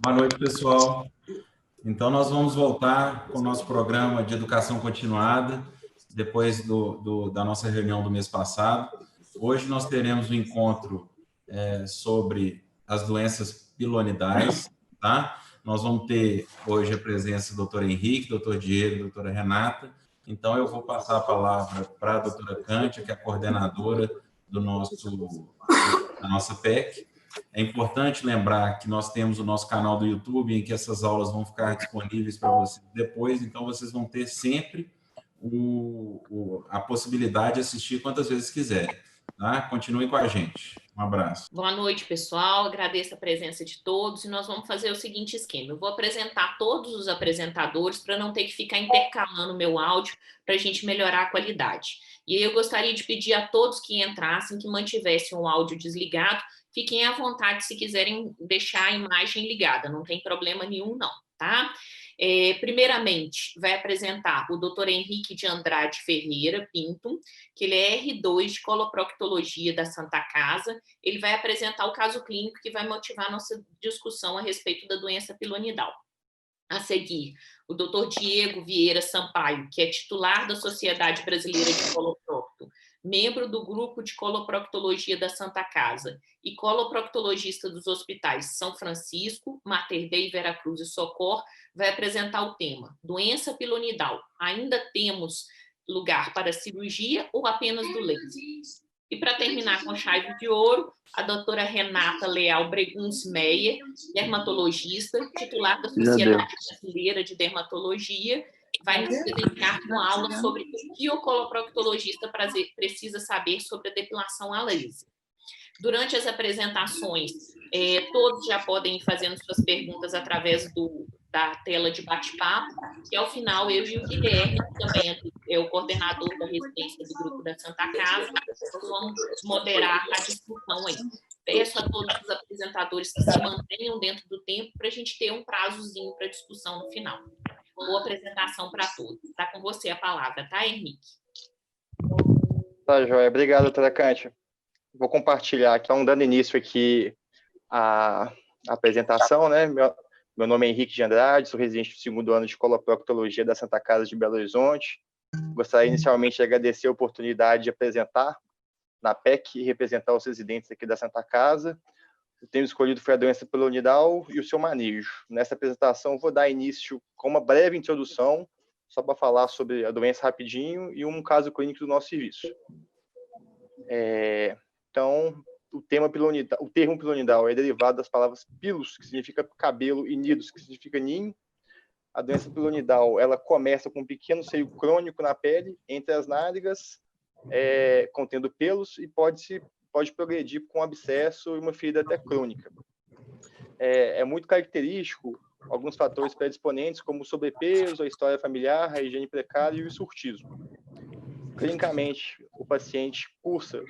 Boa noite, pessoal. Então, nós vamos voltar com o nosso programa de educação continuada, depois da nossa reunião do mês passado. Hoje nós teremos um encontro sobre as doenças pilonidais, tá? Nós vamos ter hoje a presença do doutor Henrique, doutor Diego, doutora Renata. Então, eu vou passar a palavra para a doutora Cântia, que é a coordenadora da nossa PEC. É importante lembrar que nós temos o nosso canal do YouTube, em que essas aulas vão ficar disponíveis para vocês depois, então vocês vão ter sempre a possibilidade de assistir quantas vezes quiserem. Tá? Continuem com a gente. Um abraço. Boa noite, pessoal. Agradeço a presença de todos e nós vamos fazer o seguinte esquema. Eu vou apresentar todos os apresentadores para não ter que ficar intercalando o meu áudio para a gente melhorar a qualidade. E aí eu gostaria de pedir a todos que entrassem, que mantivessem o áudio desligado, fiquem à vontade se quiserem deixar a imagem ligada, não tem problema nenhum não, tá? Primeiramente, vai apresentar o Dr. Henrique de Andrade Ferreira Pinto, que ele é R2 de coloproctologia da Santa Casa. Ele vai apresentar o caso clínico que vai motivar a nossa discussão a respeito da doença pilonidal. A seguir, o Dr. Diego Vieira Sampaio, que é titular da Sociedade Brasileira de Coloprocto, membro do grupo de coloproctologia da Santa Casa e coloproctologista dos hospitais São Francisco, Mater Dei, Veracruz e Socorro, vai apresentar o tema doença pilonidal. Ainda temos lugar para cirurgia ou apenas do laser? E para terminar com chave de ouro, a doutora Renata Leal Breguns Meyer, dermatologista, titular da Sociedade Brasileira de Dermatologia, vai nos dedicar uma aula sobre o que o coloproctologista precisa saber sobre a depilação a laser. Durante as apresentações, todos já podem ir fazendo suas perguntas através da tela de bate-papo, e ao final eu e o Guilherme, que também é o coordenador da residência do grupo da Santa Casa, vamos moderar a discussão aí. Peço a todos os apresentadores que se mantenham dentro do tempo para a gente ter um prazozinho para discussão no final. Boa apresentação para todos. Está com você a palavra, tá, Henrique? Tá, joia. Obrigado, doutora Cântia. Vou compartilhar aqui, dando início aqui à apresentação, né? Meu nome é Henrique de Andrade, sou residente do segundo ano de coloproctologia da Santa Casa de Belo Horizonte. Gostaria inicialmente de agradecer a oportunidade de apresentar na PEC e representar os residentes aqui da Santa Casa. O tema escolhido foi a doença pilonidal e o seu manejo. Nessa apresentação, vou dar início com uma breve introdução, só para falar sobre a doença rapidinho e um caso clínico do nosso serviço. Então, o termo pilonidal é derivado das palavras pilos, que significa cabelo, e nidos, que significa ninho. A doença pilonidal, ela começa com um pequeno seio crônico na pele, entre as nádegas, contendo pelos, e pode progredir com um abscesso e uma ferida até crônica. É muito característico alguns fatores predisponentes, como o sobrepeso, a história familiar, a higiene precária e o surtismo. Clinicamente, o paciente cursa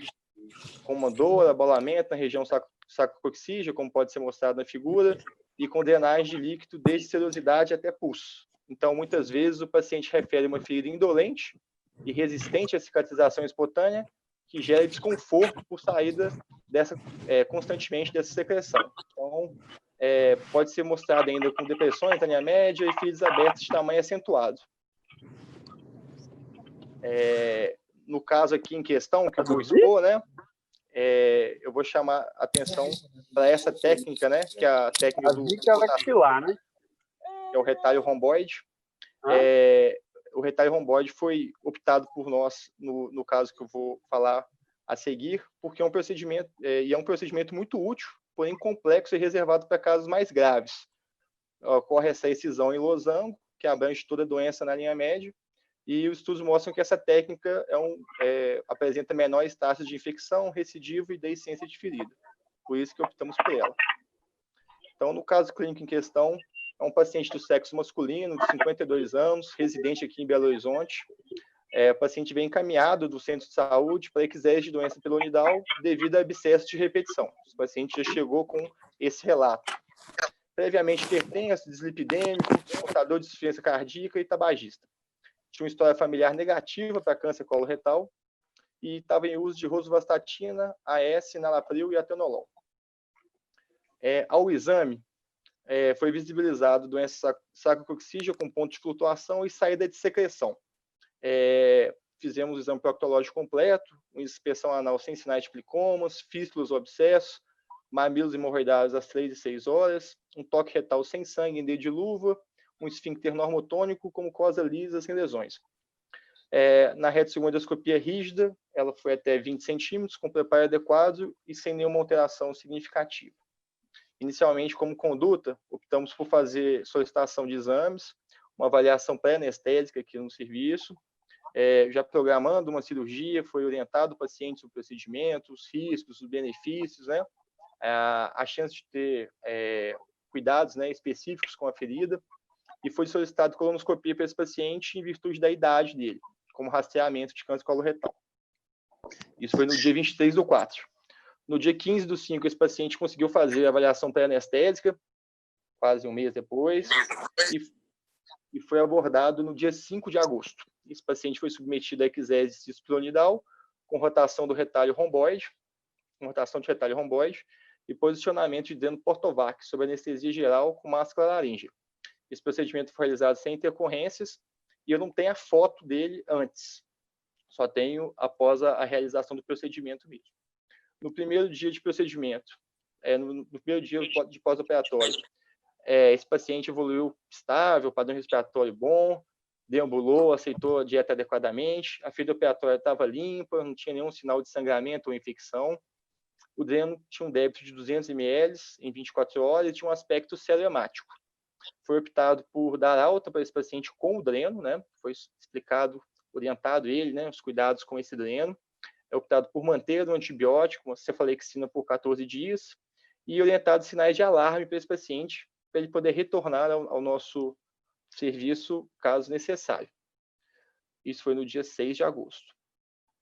com uma dor, abolamento na região sacrococcígea, como pode ser mostrado na figura, e com drenagem de líquido desde serosidade até pulso. Então, muitas vezes, o paciente refere uma ferida indolente e resistente à cicatrização espontânea, que gera desconforto por saída constantemente dessa secreção. Então, pode ser mostrado ainda com depressões na linha média e feridas abertas de tamanho acentuado. No caso aqui em questão, que eu vou expor, né, eu vou chamar a atenção para essa técnica, né, que é a técnica do né? É o retalho romboide. O retalho romboide foi optado por nós no caso que eu vou falar a seguir, porque é um procedimento muito útil, porém complexo e reservado para casos mais graves. Ocorre essa excisão em losango, que abrange toda a doença na linha média, e os estudos mostram que essa técnica apresenta menores taxas de infecção, recidivo e deiscência de ferida. Por isso que optamos por ela. Então, no caso clínico em questão, é um paciente do sexo masculino, de 52 anos, residente aqui em Belo Horizonte. O paciente vem encaminhado do centro de saúde para eczesia de doença pilonidal devido a abscesso de repetição. O paciente já chegou com esse relato. Previamente hipertenso, dislipidêmico, portador de insuficiência cardíaca e tabagista. Tinha uma história familiar negativa para câncer coloretal e estava em uso de rosuvastatina, AS, nalapril e atenolol. Ao exame, foi visibilizado doença sacrococcígea com ponto de flutuação e saída de secreção. Fizemos o exame proctológico completo, uma inspeção anal sem sinais de plicomas, fístulas ou abscessos, mamilos hemorroidários às 3 e 6 horas, um toque retal sem sangue em dedo de luva, um esfíncter normotônico com mucosa lisa sem lesões. Na retosegmoidoscopia rígida, ela foi até 20 centímetros, com preparo adequado e sem nenhuma alteração significativa. Inicialmente, como conduta, optamos por fazer solicitação de exames, uma avaliação pré-anestésica aqui no serviço, já programando uma cirurgia, foi orientado o paciente sobre o procedimento, os riscos, os benefícios, né? A chance de ter cuidados, né, específicos com a ferida, e foi solicitado colonoscopia para esse paciente em virtude da idade dele, como rastreamento de câncer coloretal. Isso foi no dia 23/4. No dia 15/5, esse paciente conseguiu fazer a avaliação pré-anestésica, quase um mês depois, e foi abordado no dia 5 de agosto. Esse paciente foi submetido a eczese cispronidal, com rotação do retalho romboide, e posicionamento de dreno Portovac sobre anestesia geral com máscara laríngea. Esse procedimento foi realizado sem intercorrências e eu não tenho a foto dele antes, só tenho após a realização do procedimento mesmo. No primeiro dia de procedimento, no primeiro dia de pós-operatório, esse paciente evoluiu estável, padrão respiratório bom, deambulou, aceitou a dieta adequadamente, a ferida operatória estava limpa, não tinha nenhum sinal de sangramento ou infecção. O dreno tinha um débito de 200 ml em 24 horas e tinha um aspecto celemático. Foi optado por dar alta para esse paciente com o dreno, né? Foi explicado, orientado ele, né, os cuidados com esse dreno. É optado por manter o antibiótico, uma cefalexina por 14 dias, e orientado sinais de alarme para esse paciente, para ele poder retornar ao nosso serviço, caso necessário. Isso foi no dia 6 de agosto.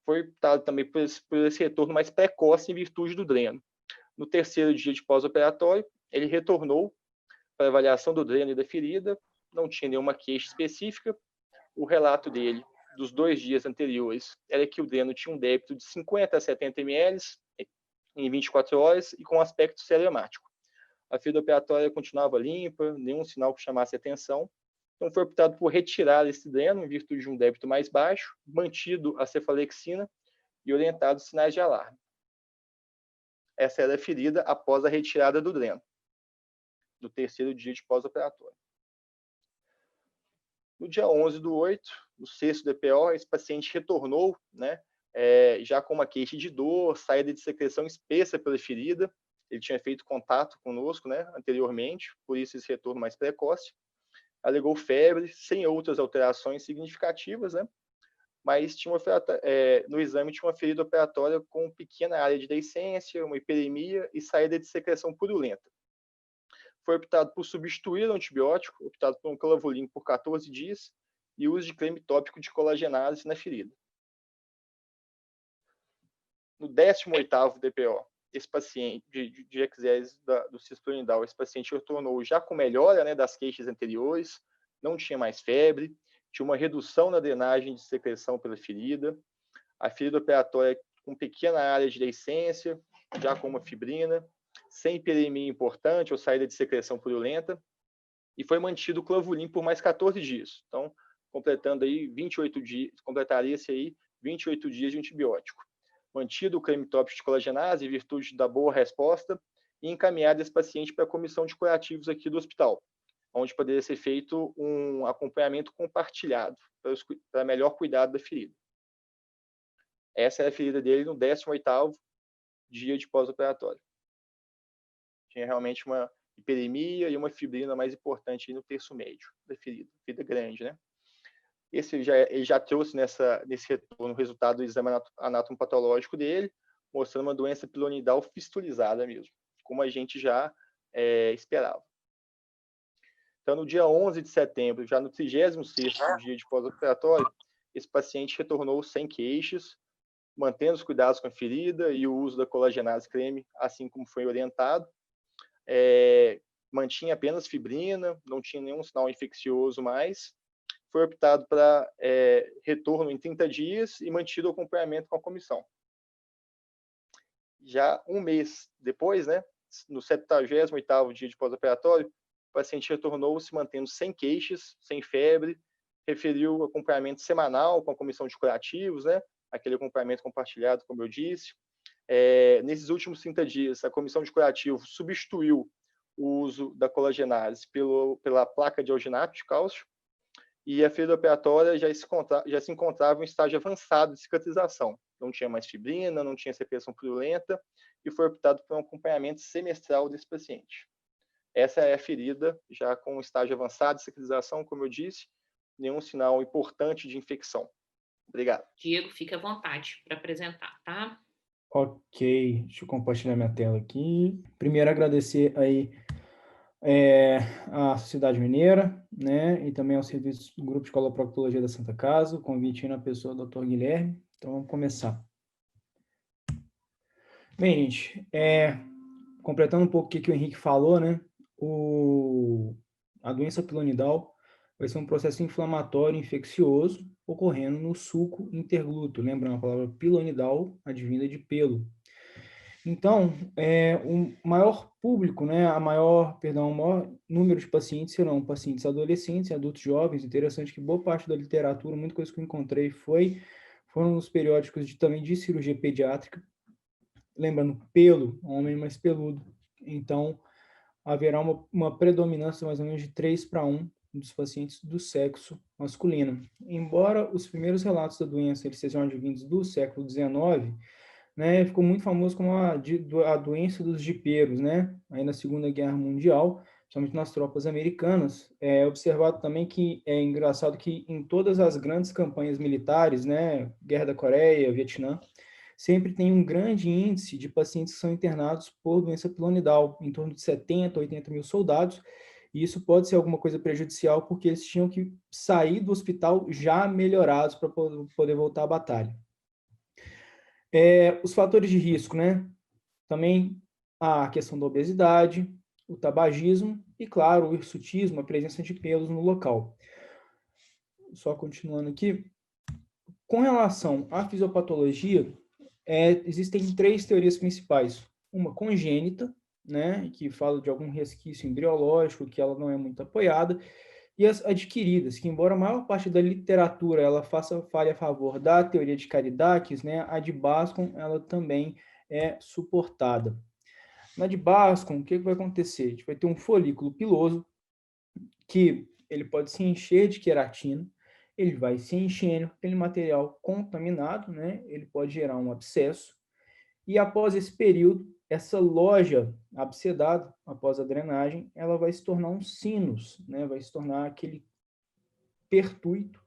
Foi optado também por esse retorno mais precoce em virtude do dreno. No terceiro dia de pós-operatório, ele retornou para avaliação do dreno e da ferida, não tinha nenhuma queixa específica. O relato dele, dos 2 dias anteriores, era que o dreno tinha um débito de 50 a 70 ml em 24 horas e com aspecto celemático. A ferida operatória continuava limpa, nenhum sinal que chamasse atenção. Então, foi optado por retirar esse dreno em virtude de um débito mais baixo, mantido a cefalexina e orientado sinais de alarme. Essa era a ferida após a retirada do dreno, do terceiro dia de pós-operatório. No dia 11/8, no 6º DPO, esse paciente retornou, né, já com uma queixa de dor, saída de secreção espessa pela ferida. Ele tinha feito contato conosco, né, anteriormente, por isso esse retorno mais precoce. Alegou febre, sem outras alterações significativas, né? Mas tinha no exame tinha uma ferida operatória com pequena área de deiscência, uma hiperemia e saída de secreção purulenta. Foi optado por substituir o antibiótico, optado por um clavulin por 14 dias e uso de creme tópico de colagenase na ferida. No 18º DPO, esse paciente, de eczese do cispronidal, esse paciente retornou já com melhora, né, das queixas anteriores, não tinha mais febre, tinha uma redução na drenagem de secreção pela ferida, a ferida operatória com pequena área de deiscência, já com uma fibrina, sem hiperemia importante ou saída de secreção purulenta, e foi mantido o clavulin por mais 14 dias. Então, completando aí 28 dias, completaria-se aí 28 dias de antibiótico. Mantido o creme tópico de colagenase em virtude da boa resposta e encaminhado esse paciente para a comissão de curativos aqui do hospital, onde poderia ser feito um acompanhamento compartilhado para melhor cuidado da ferida. Essa é a ferida dele no 18º dia de pós-operatório. Tinha realmente uma hiperemia e uma fibrina mais importante no terço médio da ferida grande, né? Ele já trouxe nesse retorno o resultado do exame anatomopatológico dele, mostrando uma doença pilonidal fistulizada mesmo, como a gente já esperava. Então, no dia 11 de setembro, já no 36º dia de pós-operatório, esse paciente retornou sem queixas, mantendo os cuidados com a ferida e o uso da colagenase creme, assim como foi orientado. Mantinha apenas fibrina, não tinha nenhum sinal infeccioso mais. Foi optado para retorno em 30 dias e mantido o acompanhamento com a comissão. Já um mês depois, né, no 78º dia de pós-operatório, o paciente retornou se mantendo sem queixas, sem febre, referiu acompanhamento semanal com a comissão de curativos, né? Aquele acompanhamento compartilhado, como eu disse. Nesses últimos 30 dias, a comissão de curativo substituiu o uso da colagenase pela placa de alginato de cálcio, e a ferida operatória já se encontrava em estágio avançado de cicatrização. Não tinha mais fibrina, não tinha secreção purulenta, e foi optado por um acompanhamento semestral desse paciente. Essa é a ferida já com estágio avançado de cicatrização, como eu disse, nenhum sinal importante de infecção. Obrigado. Diego, fique à vontade para apresentar, tá? Ok, deixa eu compartilhar minha tela aqui. Primeiro, agradecer aí à Sociedade Mineira, né, e também ao serviço do Grupo de Coloproctologia da Santa Casa, o convite na pessoa do Dr. Guilherme. Então, vamos começar. Bem, gente, completando um pouco o que o Henrique falou, né, a doença pilonidal vai ser um processo inflamatório infeccioso ocorrendo no sulco interglúteo. Lembrando, a palavra pilonidal advinda de pelo. Então, o maior público, né, o maior número de pacientes serão pacientes adolescentes, adultos jovens. Interessante que boa parte da literatura, muita coisa que eu encontrei foram nos periódicos também de cirurgia pediátrica. Lembrando, pelo, homem mais peludo. Então, haverá uma predominância mais ou menos de 3:1 dos pacientes do sexo masculino. Embora os primeiros relatos da doença eles sejam advindos do século XIX, né, ficou muito famoso como a doença dos jipeiros, né, aí na Segunda Guerra Mundial, principalmente nas tropas americanas. É observado também que é engraçado que em todas as grandes campanhas militares, né, Guerra da Coreia, Vietnã, sempre tem um grande índice de pacientes que são internados por doença pilonidal, em torno de 70, 80 mil soldados, e isso pode ser alguma coisa prejudicial, porque eles tinham que sair do hospital já melhorados para poder voltar à batalha. Os fatores de risco, né? Também a questão da obesidade, o tabagismo e, claro, o hirsutismo, a presença de pelos no local. Só continuando aqui. Com relação à fisiopatologia, existem 3 teorias principais. Uma congênita, né, que fala de algum resquício embriológico, que ela não é muito apoiada, e as adquiridas, que embora a maior parte da literatura ela fale a favor da teoria de Caridakis, né, a de Bascom ela também é suportada. Na de Bascom, o que vai acontecer? A gente vai ter um folículo piloso que ele pode se encher de queratina, ele vai se enchendo, aquele material contaminado, né, ele pode gerar um abscesso, e após esse período, essa loja abscedada, após a drenagem, ela vai se tornar um sinus, né? Vai se tornar aquele pertuito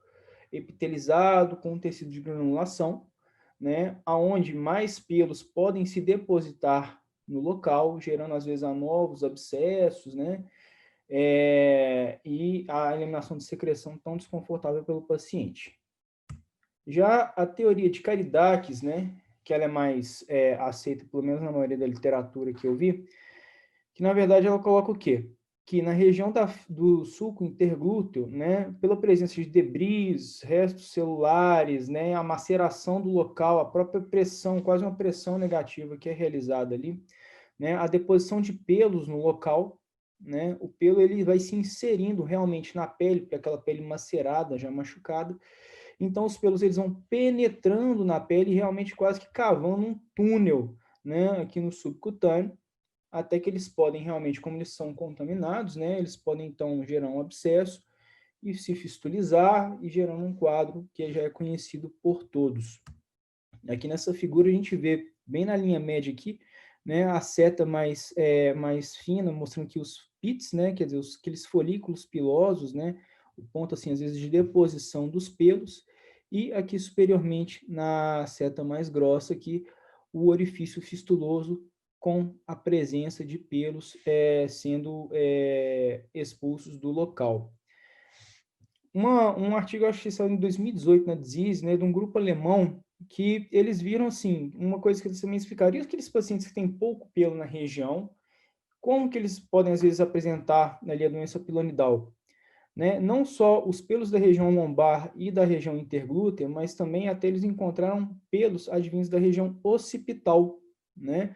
epitelizado com tecido de granulação, né? Aonde mais pelos podem se depositar no local, gerando às vezes novos abscessos, né? E a eliminação de secreção tão desconfortável pelo paciente. Já a teoria de Caridakis, né? Que ela é mais aceita, pelo menos na maioria da literatura que eu vi, que na verdade ela coloca o quê? Que na região do sulco interglúteo, né, pela presença de debris, restos celulares, né, a maceração do local, a própria pressão, quase uma pressão negativa que é realizada ali, né, a deposição de pelos no local, né, o pelo ele vai se inserindo realmente na pele, porque aquela pele macerada, já machucada. Então, os pelos eles vão penetrando na pele e realmente quase que cavando um túnel, né, aqui no subcutâneo, até que eles podem realmente, como eles são contaminados, né, eles podem então gerar um abscesso e se fistulizar e gerando um quadro que já é conhecido por todos. Aqui nessa figura a gente vê, bem na linha média aqui, né, a seta mais fina, mostrando que os pits, né, quer dizer, aqueles folículos pilosos, né, o ponto, assim, às vezes, de deposição dos pelos, e aqui superiormente, na seta mais grossa aqui, o orifício fistuloso com a presença de pelos sendo expulsos do local. Um artigo, acho que saiu em 2018, na Disease, né, de um grupo alemão, que eles viram, assim, uma coisa que eles também explicariam, aqueles pacientes que têm pouco pelo na região, como que eles podem, às vezes, apresentar ali a doença pilonidal? Né? Não só os pelos da região lombar e da região interglútea, mas também até eles encontraram pelos advindos da região occipital, né?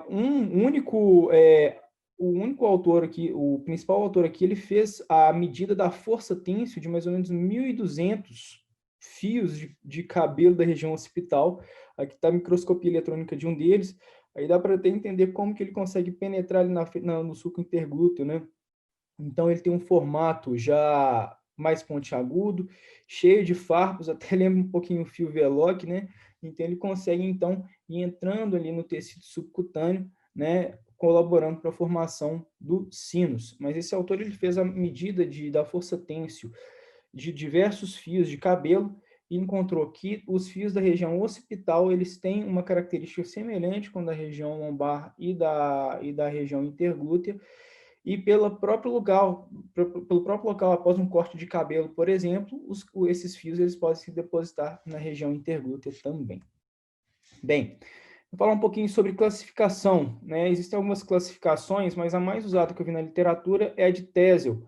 Um único o único autor aqui, o principal autor aqui, ele fez a medida da força têncil de mais ou menos 1.200 fios de cabelo da região occipital. Aqui está a microscopia eletrônica de um deles. Aí dá para até entender como que ele consegue penetrar ali no sulco interglúteo, né? Então, ele tem um formato já mais pontiagudo, cheio de farpos, até lembra um pouquinho o fio Veloc, né? Então, ele consegue, então, ir entrando ali no tecido subcutâneo, né? Colaborando para a formação do sinus. Mas esse autor, ele fez a medida da força têncil de diversos fios de cabelo e encontrou que os fios da região occipital, eles têm uma característica semelhante com a da região lombar e da região interglútea, e pelo próprio local, após um corte de cabelo, por exemplo, esses fios eles podem se depositar na região interglútea também. Bem, vou falar um pouquinho sobre classificação, né? Existem algumas classificações, mas a mais usada que eu vi na literatura é a de Tesel,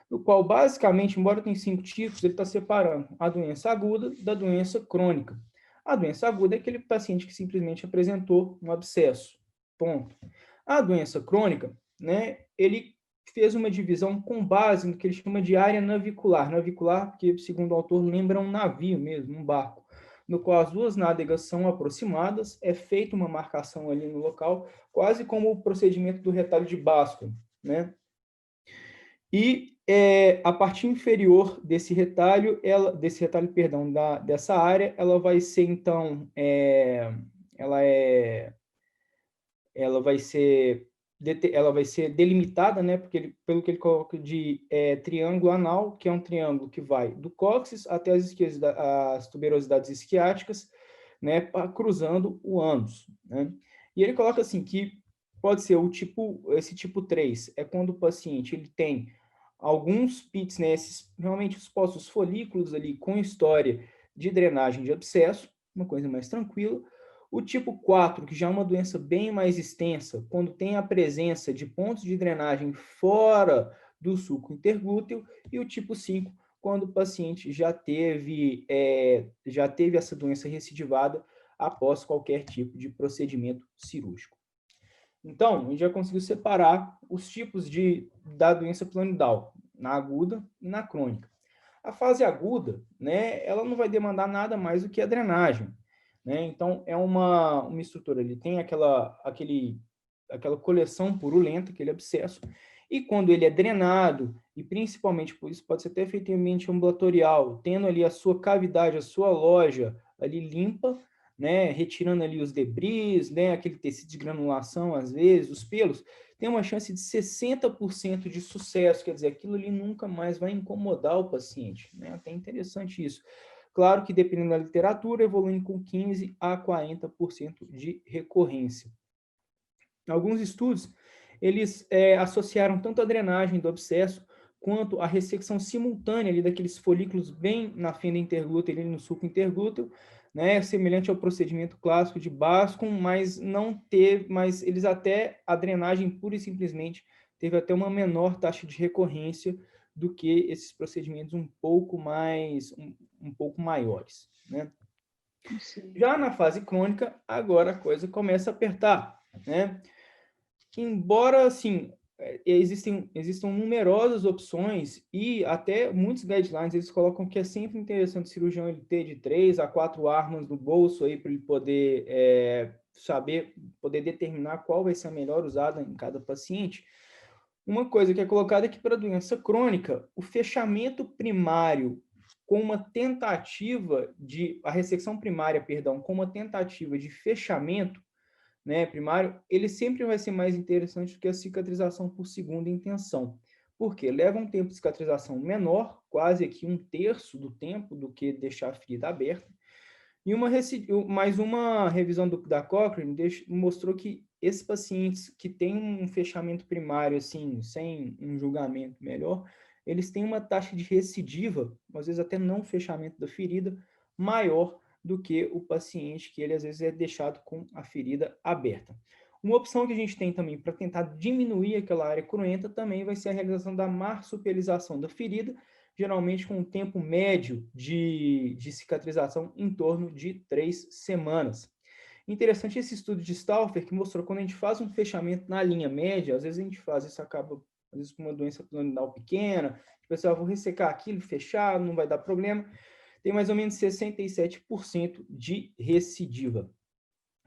no qual, basicamente, embora tenha 5 tipos, ele está separando a doença aguda da doença crônica. A doença aguda é aquele paciente que simplesmente apresentou um abscesso, ponto. A doença crônica, né, ele fez uma divisão com base no que ele chama de área navicular. Navicular, porque, segundo o autor, lembra um navio mesmo, um barco, no qual as duas nádegas são aproximadas, é feita uma marcação ali no local, quase como o procedimento do retalho de Basco, né? E a parte inferior desse retalho, dessa área, ela vai ser, então, ela vai ser delimitada, né, pelo que ele coloca de triângulo anal, que é um triângulo que vai do cóccix até as tuberosidades isquiáticas, né, cruzando o ânus, né? E ele coloca assim que pode ser esse tipo 3, é quando o paciente ele tem alguns pits, né, realmente os postos folículos ali com história de drenagem de abscesso, uma coisa mais tranquila. O tipo 4, que já é uma doença bem mais extensa, quando tem a presença de pontos de drenagem fora do sulco interglúteo, e o tipo 5, quando o paciente já teve essa doença recidivada após qualquer tipo de procedimento cirúrgico. Então, a gente já conseguiu separar os tipos da doença pilonidal, na aguda e na crônica. A fase aguda, né, ela não vai demandar nada mais do que a drenagem, né? Então, é uma estrutura, ele tem aquela coleção purulenta, aquele abscesso, e quando ele é drenado, e principalmente por isso pode ser até feito em ambiente ambulatorial, tendo ali a sua cavidade, a sua loja ali limpa, né, retirando ali os debris, né, aquele tecido de granulação, às vezes, os pelos, tem uma chance de 60% de sucesso, quer dizer, aquilo ali nunca mais vai incomodar o paciente, né? Até interessante isso. Claro que, dependendo da literatura, evoluindo com 15% a 40% de recorrência. Alguns estudos, eles associaram tanto a drenagem do abscesso, quanto a ressecção simultânea ali daqueles folículos bem na fenda interglútea, ali no sulco interglúteo, né, semelhante ao procedimento clássico de Bascom, mas eles até, a drenagem pura e simplesmente, teve até uma menor taxa de recorrência do que esses procedimentos um pouco maiores, né? Já na fase crônica, agora a coisa começa a apertar, né? Embora, assim, existam numerosas opções e até muitos guidelines, eles colocam que é sempre interessante o cirurgião ele ter de 3 a 4 armas no bolso aí para ele poder poder determinar qual vai ser a melhor usada em cada paciente. Uma coisa que é colocada é que para doença crônica, o fechamento primário com uma tentativa a ressecção primária, perdão, com uma tentativa de fechamento, né, primário, ele sempre vai ser mais interessante do que a cicatrização por segunda intenção. Por quê? Leva um tempo de cicatrização menor, quase aqui 1/3 do tempo do que deixar a ferida aberta. E mais uma revisão da Cochrane mostrou que esses pacientes que têm um fechamento primário, assim, sem um julgamento melhor, eles têm uma taxa de recidiva, às vezes até não fechamento da ferida, maior do que o paciente que ele às vezes é deixado com a ferida aberta. Uma opção que a gente tem também para tentar diminuir aquela área cruenta também vai ser a realização da marsupialização da ferida, geralmente com um tempo médio de cicatrização em torno de 3 semanas. Interessante esse estudo de Stauffer, que mostrou que quando a gente faz um fechamento na linha média, às vezes a gente faz isso, acaba, às vezes, com uma doença pilonidal pequena, o pessoal, vou ressecar aquilo, fechar, não vai dar problema. Tem mais ou menos 67% de recidiva,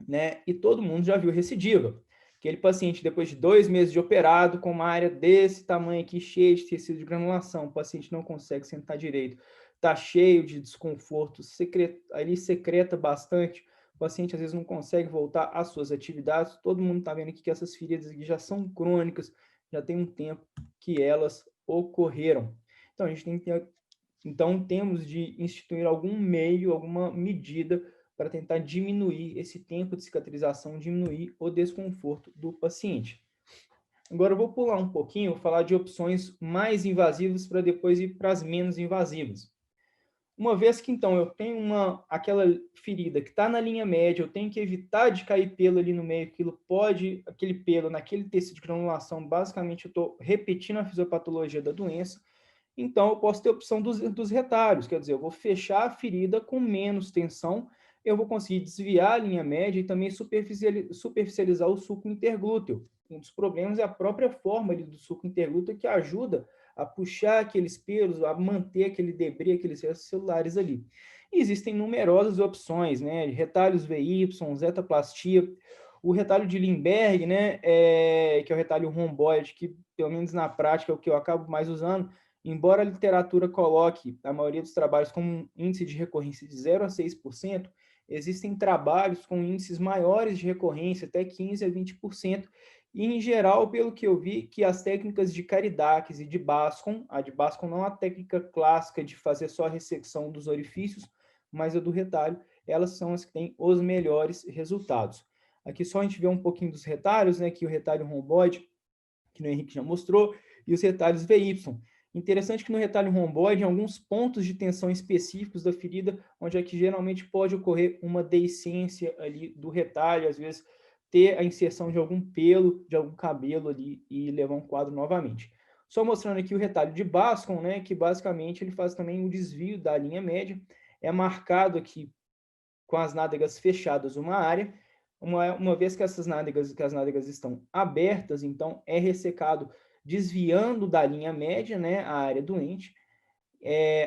né? E todo mundo já viu recidiva. Aquele paciente, depois de 2 meses de operado, com uma área desse tamanho aqui, cheia de tecido de granulação, o paciente não consegue sentar direito, está cheio de desconforto, ali secreta bastante, o paciente às vezes não consegue voltar às suas atividades, todo mundo está vendo aqui que essas feridas aqui já são crônicas, já tem um tempo que elas ocorreram. Então, a gente tem que então, temos de instituir algum meio, alguma medida para tentar diminuir esse tempo de cicatrização, diminuir o desconforto do paciente. Agora eu vou pular um pouquinho, falar de opções mais invasivas para depois ir para as menos invasivas. Uma vez que, então, eu tenho aquela ferida que está na linha média, eu tenho que evitar de cair pelo ali no meio, aquele pelo naquele tecido de granulação, basicamente eu estou repetindo a fisiopatologia da doença, então eu posso ter a opção dos retalhos, quer dizer, eu vou fechar a ferida com menos tensão, eu vou conseguir desviar a linha média e também superficializar o suco interglúteo. Um dos problemas é a própria forma ali do suco interglúteo que ajuda a puxar aqueles pelos, a manter aquele debris, aqueles restos celulares ali. E existem numerosas opções, né? Retalhos VY, zetaplastia, o retalho de Lindbergh, né? Que é o retalho romboide, que pelo menos na prática é o que eu acabo mais usando. Embora a literatura coloque a maioria dos trabalhos com um índice de recorrência de 0 a 6%, existem trabalhos com índices maiores de recorrência, até 15 a 20%, e, em geral, pelo que eu vi, que as técnicas de Caridaques e de Bascom, a de Bascom não é a técnica clássica de fazer só a ressecção dos orifícios, mas a do retalho, elas são as que têm os melhores resultados. Aqui só a gente vê um pouquinho dos retalhos, né, que o retalho romboide, que o Henrique já mostrou, e os retalhos VY. Interessante que no retalho romboide, em alguns pontos de tensão específicos da ferida, onde é que geralmente pode ocorrer uma deiscência ali do retalho, às vezes ter a inserção de algum pelo, de algum cabelo ali e levar um quadro novamente. Só mostrando aqui o retalho de Bascom, né, que basicamente ele faz também o desvio da linha média, é marcado aqui com as nádegas fechadas uma área, uma vez que as nádegas estão abertas, então é ressecado desviando da linha média, né, a área doente,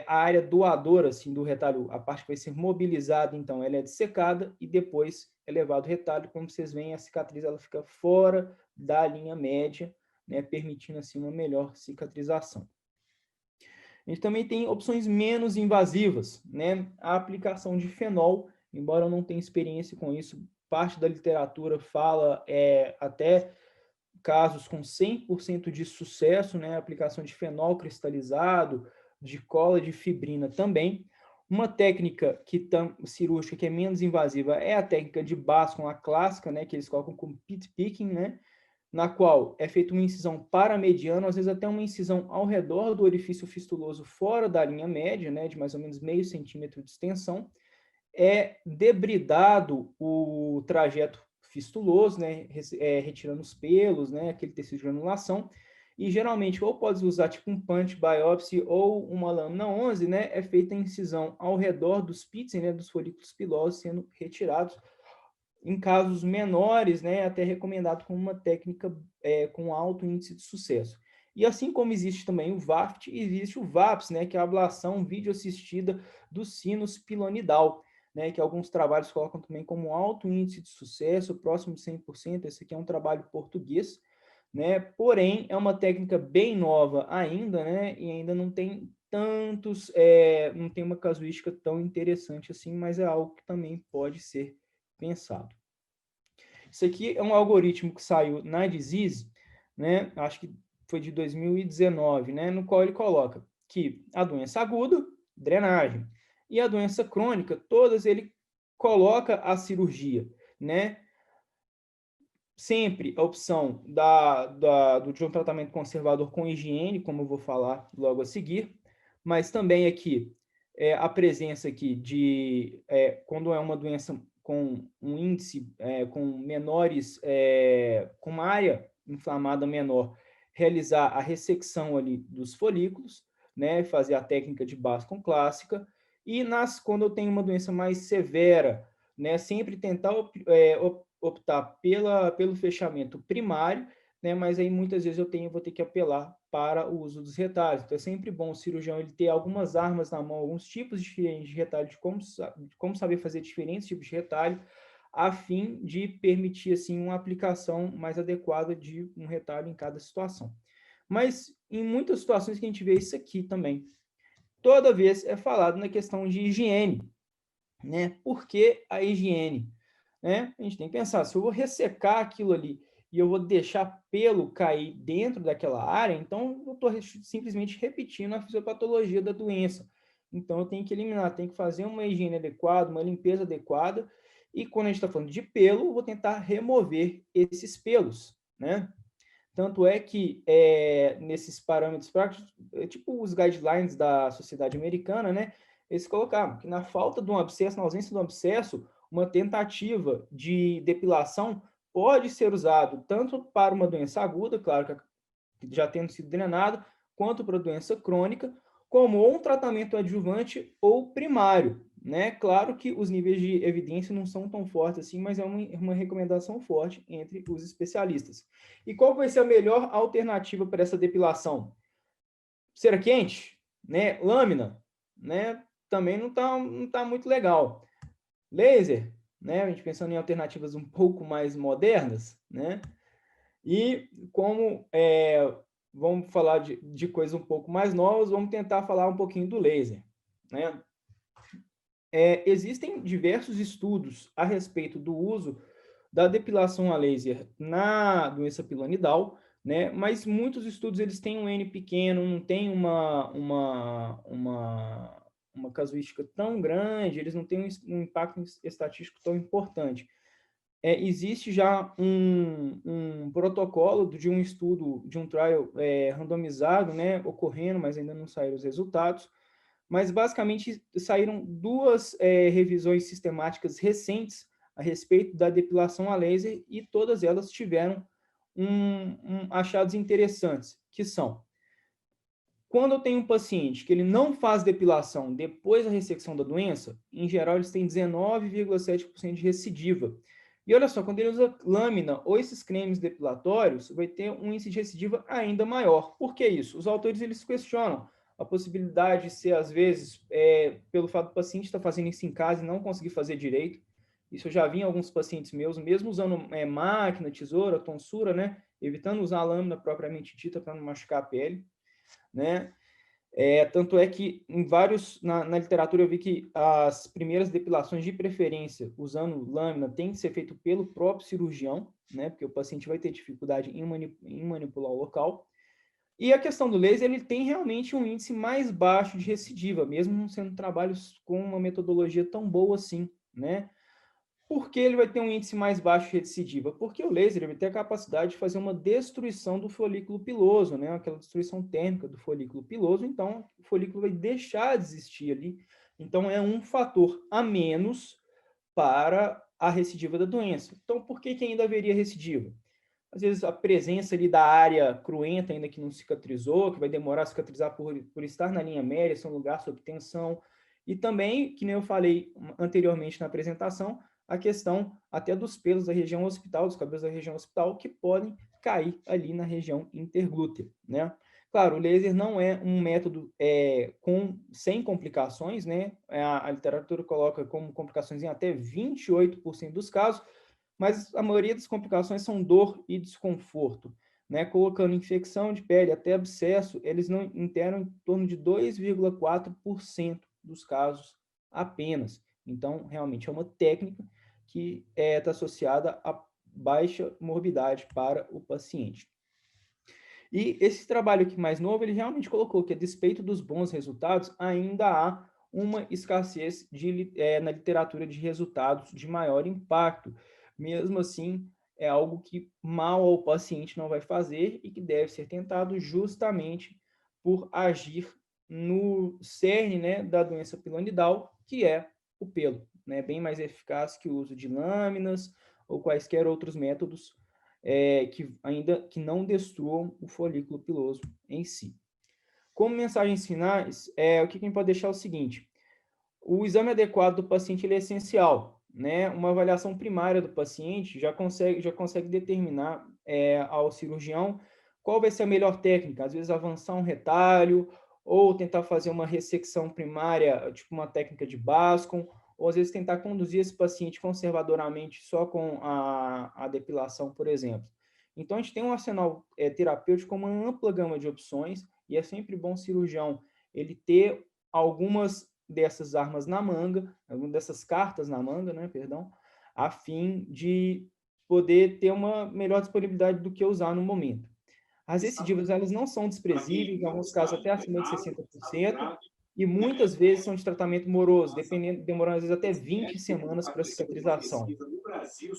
a área doadora, assim, do retalho, a parte que vai ser mobilizada, então, ela é dissecada e depois é levado o retalho. Como vocês veem, a cicatriz ela fica fora da linha média, né, permitindo, assim, uma melhor cicatrização. A gente também tem opções menos invasivas, né, a aplicação de fenol, embora eu não tenha experiência com isso, parte da literatura fala até casos com 100% de sucesso, né, aplicação de fenol cristalizado, de cola de fibrina também. Uma técnica cirúrgica que é menos invasiva é a técnica de Bascom, a clássica, né, que eles colocam com pit picking, né, na qual é feita uma incisão paramediana, às vezes até uma incisão ao redor do orifício fistuloso fora da linha média, né, de mais ou menos meio centímetro de extensão, é debridado o trajeto fistuloso, né, retirando os pelos, né, aquele tecido de granulação, e geralmente ou pode usar tipo um punch biopsy ou uma lâmina 11, né, é feita a incisão ao redor dos pits, né, dos folículos pilosos sendo retirados. Em casos menores, né, até recomendado como uma técnica com alto índice de sucesso. E assim como existe também o VAFT, existe o VAPS, né, que é a ablação videoassistida do sinus pilonidal, né, que alguns trabalhos colocam também como alto índice de sucesso, próximo de 100%. Esse aqui é um trabalho português, né, porém é uma técnica bem nova ainda, né, e ainda não tem não tem uma casuística tão interessante assim, mas é algo que também pode ser pensado. Isso aqui é um algoritmo que saiu na Disease, né, acho que foi de 2019, né, no qual ele coloca que a doença aguda, drenagem, e a doença crônica, todas ele coloca a cirurgia, né? Sempre a opção de um tratamento conservador com higiene, como eu vou falar logo a seguir, mas também aqui a presença aqui de, quando é uma doença com um índice, com menores, com uma área inflamada menor, realizar a ressecção ali dos folículos, né, fazer a técnica de Bascom clássica, e quando eu tenho uma doença mais severa, né, sempre tentar optar pelo fechamento primário, né, mas aí muitas vezes vou ter que apelar para o uso dos retalhos. Então é sempre bom o cirurgião ele ter algumas armas na mão, alguns tipos diferentes de retalho, de como saber fazer diferentes tipos de retalho, a fim de permitir assim uma aplicação mais adequada de um retalho em cada situação. Mas em muitas situações que a gente vê isso aqui também. Toda vez é falado na questão de higiene, né? Por que a higiene? Né? A gente tem que pensar, se eu vou ressecar aquilo ali e eu vou deixar pelo cair dentro daquela área, então eu estou simplesmente repetindo a fisiopatologia da doença. Então eu tenho que eliminar, tenho que fazer uma higiene adequada, uma limpeza adequada, e quando a gente está falando de pelo, eu vou tentar remover esses pelos, né? Tanto é que nesses parâmetros práticos, tipo os guidelines da Sociedade Americana, né, eles colocaram que na falta de um abscesso, na ausência de um abscesso, uma tentativa de depilação pode ser usado tanto para uma doença aguda, claro que já tendo sido drenado, quanto para doença crônica, como um tratamento adjuvante ou primário, né? Claro que os níveis de evidência não são tão fortes assim, mas é uma recomendação forte entre os especialistas. E qual vai ser a melhor alternativa para essa depilação? Cera quente, né? Lâmina, né? Também não tá muito legal. Laser, né? A gente pensando em alternativas um pouco mais modernas, né? E como vamos falar de coisas um pouco mais novas, vamos tentar falar um pouquinho do laser, né? Existem diversos estudos a respeito do uso da depilação a laser na doença pilonidal, né? Mas muitos estudos eles têm um N pequeno, não tem uma casuística tão grande, eles não têm um impacto estatístico tão importante. Existe já um protocolo de um estudo, de um trial randomizado, né, ocorrendo, mas ainda não saíram os resultados. Mas, basicamente, saíram duas revisões sistemáticas recentes a respeito da depilação a laser e todas elas tiveram achados interessantes, que são: quando eu tenho um paciente que ele não faz depilação depois da ressecção da doença, em geral eles têm 19,7% de recidiva. E olha só, quando ele usa lâmina ou esses cremes depilatórios, vai ter um índice de recidiva ainda maior. Por que isso? Os autores eles questionam a possibilidade de ser, às vezes, pelo fato do paciente estar fazendo isso em casa e não conseguir fazer direito. Isso eu já vi em alguns pacientes meus, mesmo usando máquina, tesoura, tonsura, né? Evitando usar a lâmina propriamente dita para não machucar a pele, né? Tanto é que na literatura eu vi que as primeiras depilações de preferência usando lâmina tem que ser feito pelo próprio cirurgião, né? Porque o paciente vai ter dificuldade em manipular o local. E a questão do laser, ele tem realmente um índice mais baixo de recidiva, mesmo não sendo trabalhos com uma metodologia tão boa assim, né? Por que ele vai ter um índice mais baixo de recidiva? Porque o laser vai ter a capacidade de fazer uma destruição do folículo piloso, né? Aquela destruição térmica do folículo piloso, então o folículo vai deixar de existir ali. Então é um fator a menos para a recidiva da doença. Então por que ainda haveria recidiva? Às vezes a presença ali da área cruenta ainda que não cicatrizou, que vai demorar a cicatrizar por estar na linha média, ser um lugar sob tensão. E também, que nem eu falei anteriormente na apresentação, a questão até dos pelos da região occipital, dos cabelos da região occipital, que podem cair ali na região interglútea, né? Claro, o laser não é um método sem complicações, né? A literatura coloca como complicações em até 28% dos casos, mas a maioria das complicações são dor e desconforto, né? Colocando infecção de pele até abscesso, eles não interam em torno de 2,4% dos casos apenas. Então, realmente é uma técnica que está associada a baixa morbidade para o paciente. E esse trabalho aqui mais novo, ele realmente colocou que, a despeito dos bons resultados, ainda há uma escassez na literatura de resultados de maior impacto. Mesmo assim, é algo que mal ao paciente não vai fazer e que deve ser tentado justamente por agir no cerne, né, da doença pilonidal, que é o pelo, né, bem mais eficaz que o uso de lâminas ou quaisquer outros métodos que não destruam o folículo piloso em si. Como mensagens finais, o que a gente pode deixar é o seguinte: o exame adequado do paciente ele é essencial, né, uma avaliação primária do paciente já consegue determinar ao cirurgião qual vai ser a melhor técnica, às vezes avançar um retalho, ou tentar fazer uma ressecção primária, tipo uma técnica de Bascom, ou às vezes tentar conduzir esse paciente conservadoramente só com a depilação, por exemplo. Então, a gente tem um arsenal terapêutico com uma ampla gama de opções, e é sempre bom o cirurgião ele ter algumas dessas armas na manga, algumas dessas cartas na manga, né, perdão, a fim de poder ter uma melhor disponibilidade do que usar no momento. As recidivas, elas não são desprezíveis, em alguns casos até acima de 60%, e muitas vezes são de tratamento moroso, demorando às vezes até 20 semanas para cicatrização.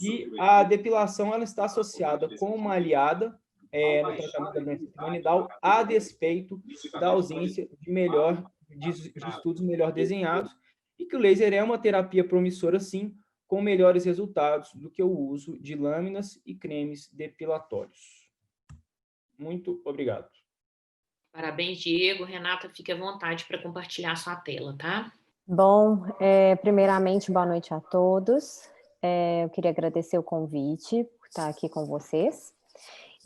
E a depilação, ela está associada com uma aliada no tratamento da doença piloidal, a despeito da ausência de estudos melhor desenhados, e que o laser é uma terapia promissora, sim, com melhores resultados do que o uso de lâminas e cremes depilatórios. Muito obrigado. Parabéns, Diego. Renata, fique à vontade para compartilhar sua tela, tá? Bom, primeiramente, boa noite a todos. Eu queria agradecer o convite por estar aqui com vocês.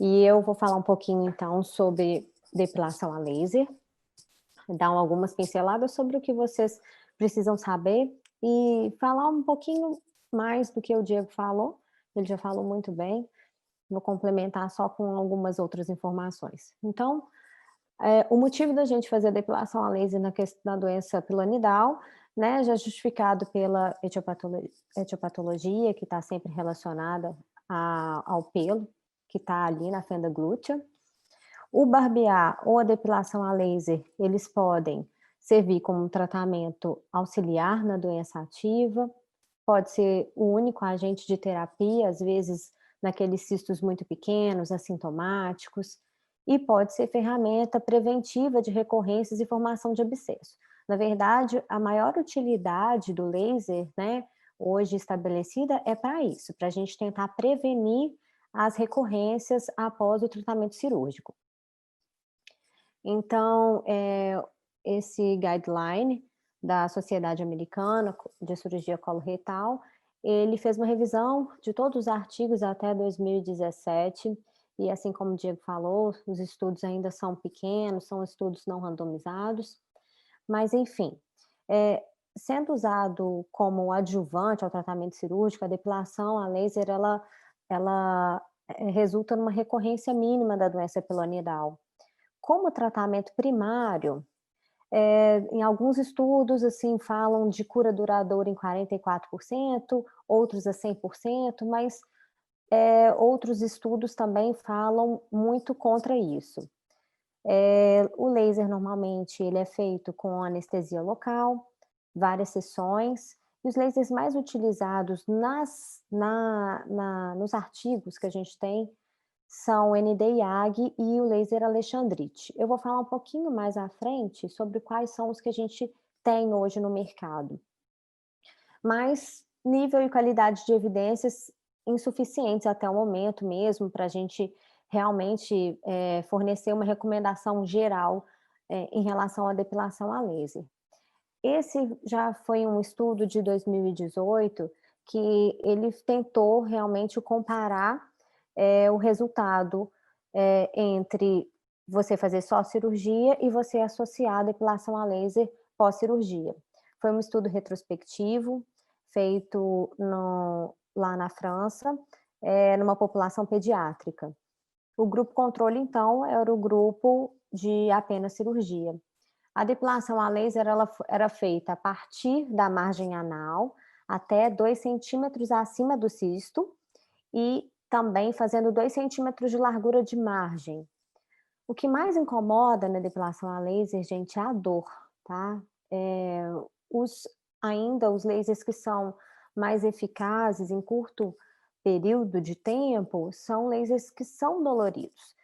E eu vou falar um pouquinho, então, sobre depilação a laser, dar algumas pinceladas sobre o que vocês precisam saber e falar um pouquinho mais do que o Diego falou. Ele já falou muito bem. Vou complementar só com algumas outras informações. Então, o motivo da gente fazer depilação a laser na doença pilonidal, né, já justificado pela etiopatologia, que está sempre relacionada ao pelo, que está ali na fenda glútea. O barbear ou a depilação a laser, eles podem servir como um tratamento auxiliar na doença ativa, pode ser o único agente de terapia, às vezes naqueles cistos muito pequenos, assintomáticos, e pode ser ferramenta preventiva de recorrências e formação de abscesso. Na verdade, a maior utilidade do laser, né, hoje estabelecida, é para isso, para a gente tentar prevenir as recorrências após o tratamento cirúrgico. Então, esse guideline da Sociedade Americana de Cirurgia Coloretal, ele fez uma revisão de todos os artigos até 2017, e assim como o Diego falou, os estudos ainda são pequenos, são estudos não randomizados, mas enfim, sendo usado como adjuvante ao tratamento cirúrgico, a depilação a laser, ela resulta numa recorrência mínima da doença pilonidal. Como tratamento primário, em alguns estudos, assim, falam de cura duradoura em 44%, outros a 100%, mas outros estudos também falam muito contra isso. O laser, normalmente, ele é feito com anestesia local, várias sessões, e os lasers mais utilizados nos artigos que a gente tem são o ND-YAG e o laser Alexandrite. Eu vou falar um pouquinho mais à frente sobre quais são os que a gente tem hoje no mercado. Mas nível e qualidade de evidências insuficientes até o momento mesmo para a gente realmente fornecer uma recomendação geral em relação à depilação a laser. Esse já foi um estudo de 2018 que ele tentou realmente comparar o resultado entre você fazer só cirurgia e você associar a depilação a laser pós-cirurgia. Foi um estudo retrospectivo, feito lá na França, numa população pediátrica. O grupo controle, então, era o grupo de apenas cirurgia. A depilação a laser ela era feita a partir da margem anal até 2 centímetros acima do cisto e também fazendo 2 centímetros de largura de margem. O que mais incomoda na depilação a laser, gente, é a dor, tá? Ainda os lasers que são mais eficazes em curto período de tempo são lasers que são doloridos.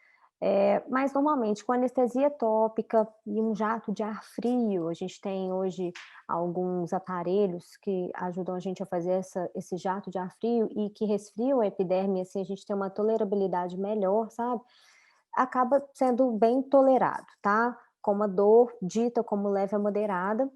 Mas normalmente com anestesia tópica e um jato de ar frio, a gente tem hoje alguns aparelhos que ajudam a gente a fazer esse jato de ar frio e que resfriam a epiderme, assim a gente tem uma tolerabilidade melhor, sabe? Acaba sendo bem tolerado, tá? Com uma dor dita como leve a moderada.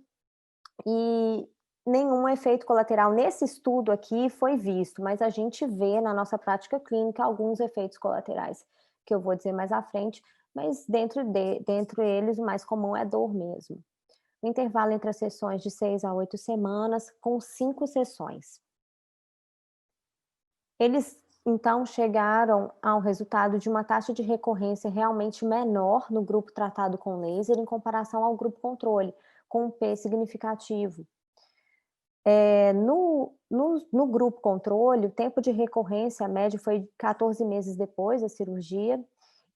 E nenhum efeito colateral nesse estudo aqui foi visto, mas a gente vê na nossa prática clínica alguns efeitos colaterais, que eu vou dizer mais à frente, mas dentro eles o mais comum é dor mesmo. O intervalo entre as sessões de 6 a 8 semanas, com 5 sessões. Eles, então, chegaram ao resultado de uma taxa de recorrência realmente menor no grupo tratado com laser em comparação ao grupo controle, com um P significativo. No grupo controle, o tempo de recorrência médio foi 14 meses depois da cirurgia,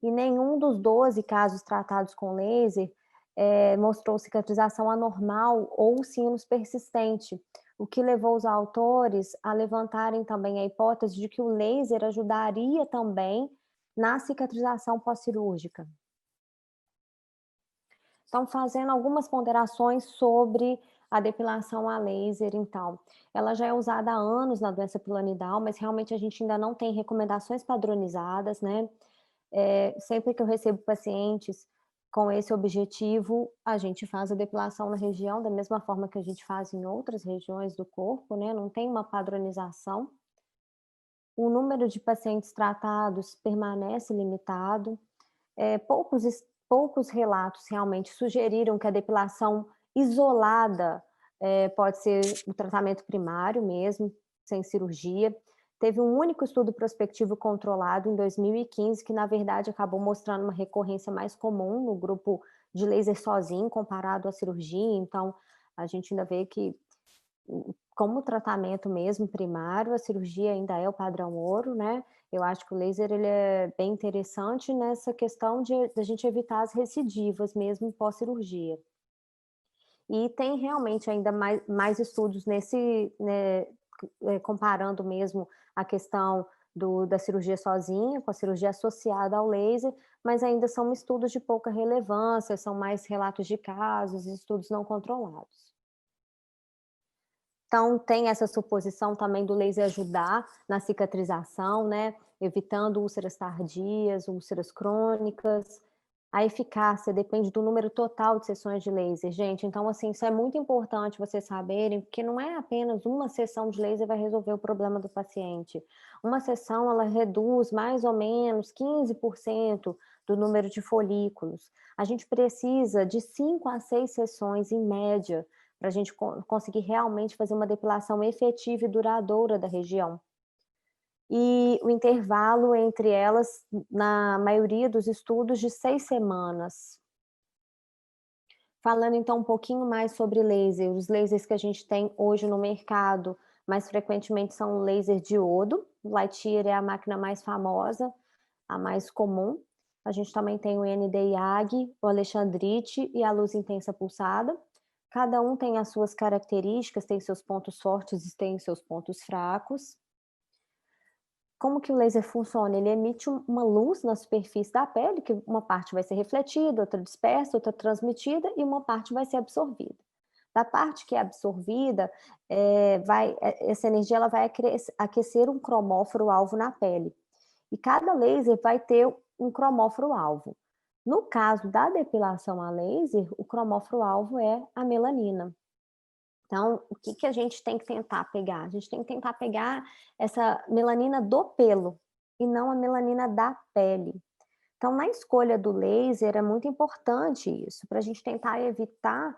e nenhum dos 12 casos tratados com laser mostrou cicatrização anormal ou sinus persistente, o que levou os autores a levantarem também a hipótese de que o laser ajudaria também na cicatrização pós-cirúrgica. Então, fazendo algumas ponderações sobre a depilação a laser, então. Ela já é usada há anos na doença pilonidal, mas realmente a gente ainda não tem recomendações padronizadas, né? Sempre que eu recebo pacientes com esse objetivo, a gente faz a depilação na região, da mesma forma que a gente faz em outras regiões do corpo, né? Não tem uma padronização. O número de pacientes tratados permanece limitado. Poucos relatos realmente sugeriram que a depilação isolada pode ser o tratamento primário mesmo, sem cirurgia. Teve um único estudo prospectivo controlado em 2015, que na verdade acabou mostrando uma recorrência mais comum no grupo de laser sozinho, comparado à cirurgia. Então, a gente ainda vê que, como tratamento mesmo primário, a cirurgia ainda é o padrão ouro, né? Eu acho que o laser ele é bem interessante nessa questão de a gente evitar as recidivas mesmo pós-cirurgia. E tem realmente ainda mais estudos nesse, né, comparando mesmo a questão da cirurgia sozinha com a cirurgia associada ao laser, mas ainda são estudos de pouca relevância, são mais relatos de casos, estudos não controlados. Então, tem essa suposição também do laser ajudar na cicatrização, né? Evitando úlceras tardias, úlceras crônicas. A eficácia depende do número total de sessões de laser, gente. Então, assim, isso é muito importante vocês saberem, porque não é apenas uma sessão de laser vai resolver o problema do paciente. Uma sessão, ela reduz mais ou menos 15% do número de folículos. A gente precisa de 5 a 6 sessões, em média, para a gente conseguir realmente fazer uma depilação efetiva e duradoura da região. E o intervalo entre elas, na maioria dos estudos, de 6 semanas. Falando então um pouquinho mais sobre laser, os lasers que a gente tem hoje no mercado, mais frequentemente são o laser diodo, o Lightyear é a máquina mais famosa, a mais comum. A gente também tem o ND-YAG, o Alexandrite e a luz intensa pulsada. Cada um tem as suas características, tem seus pontos fortes e tem seus pontos fracos. Como que o laser funciona? Ele emite uma luz na superfície da pele, que uma parte vai ser refletida, outra dispersa, outra transmitida e uma parte vai ser absorvida. Da parte que é absorvida, essa energia ela vai aquecer um cromóforo-alvo na pele. E cada laser vai ter um cromóforo-alvo. No caso da depilação a laser, o cromóforo-alvo é a melanina. Então, o que a gente tem que tentar pegar? A gente tem que tentar pegar essa melanina do pelo e não a melanina da pele. Então, na escolha do laser é muito importante isso, para a gente tentar evitar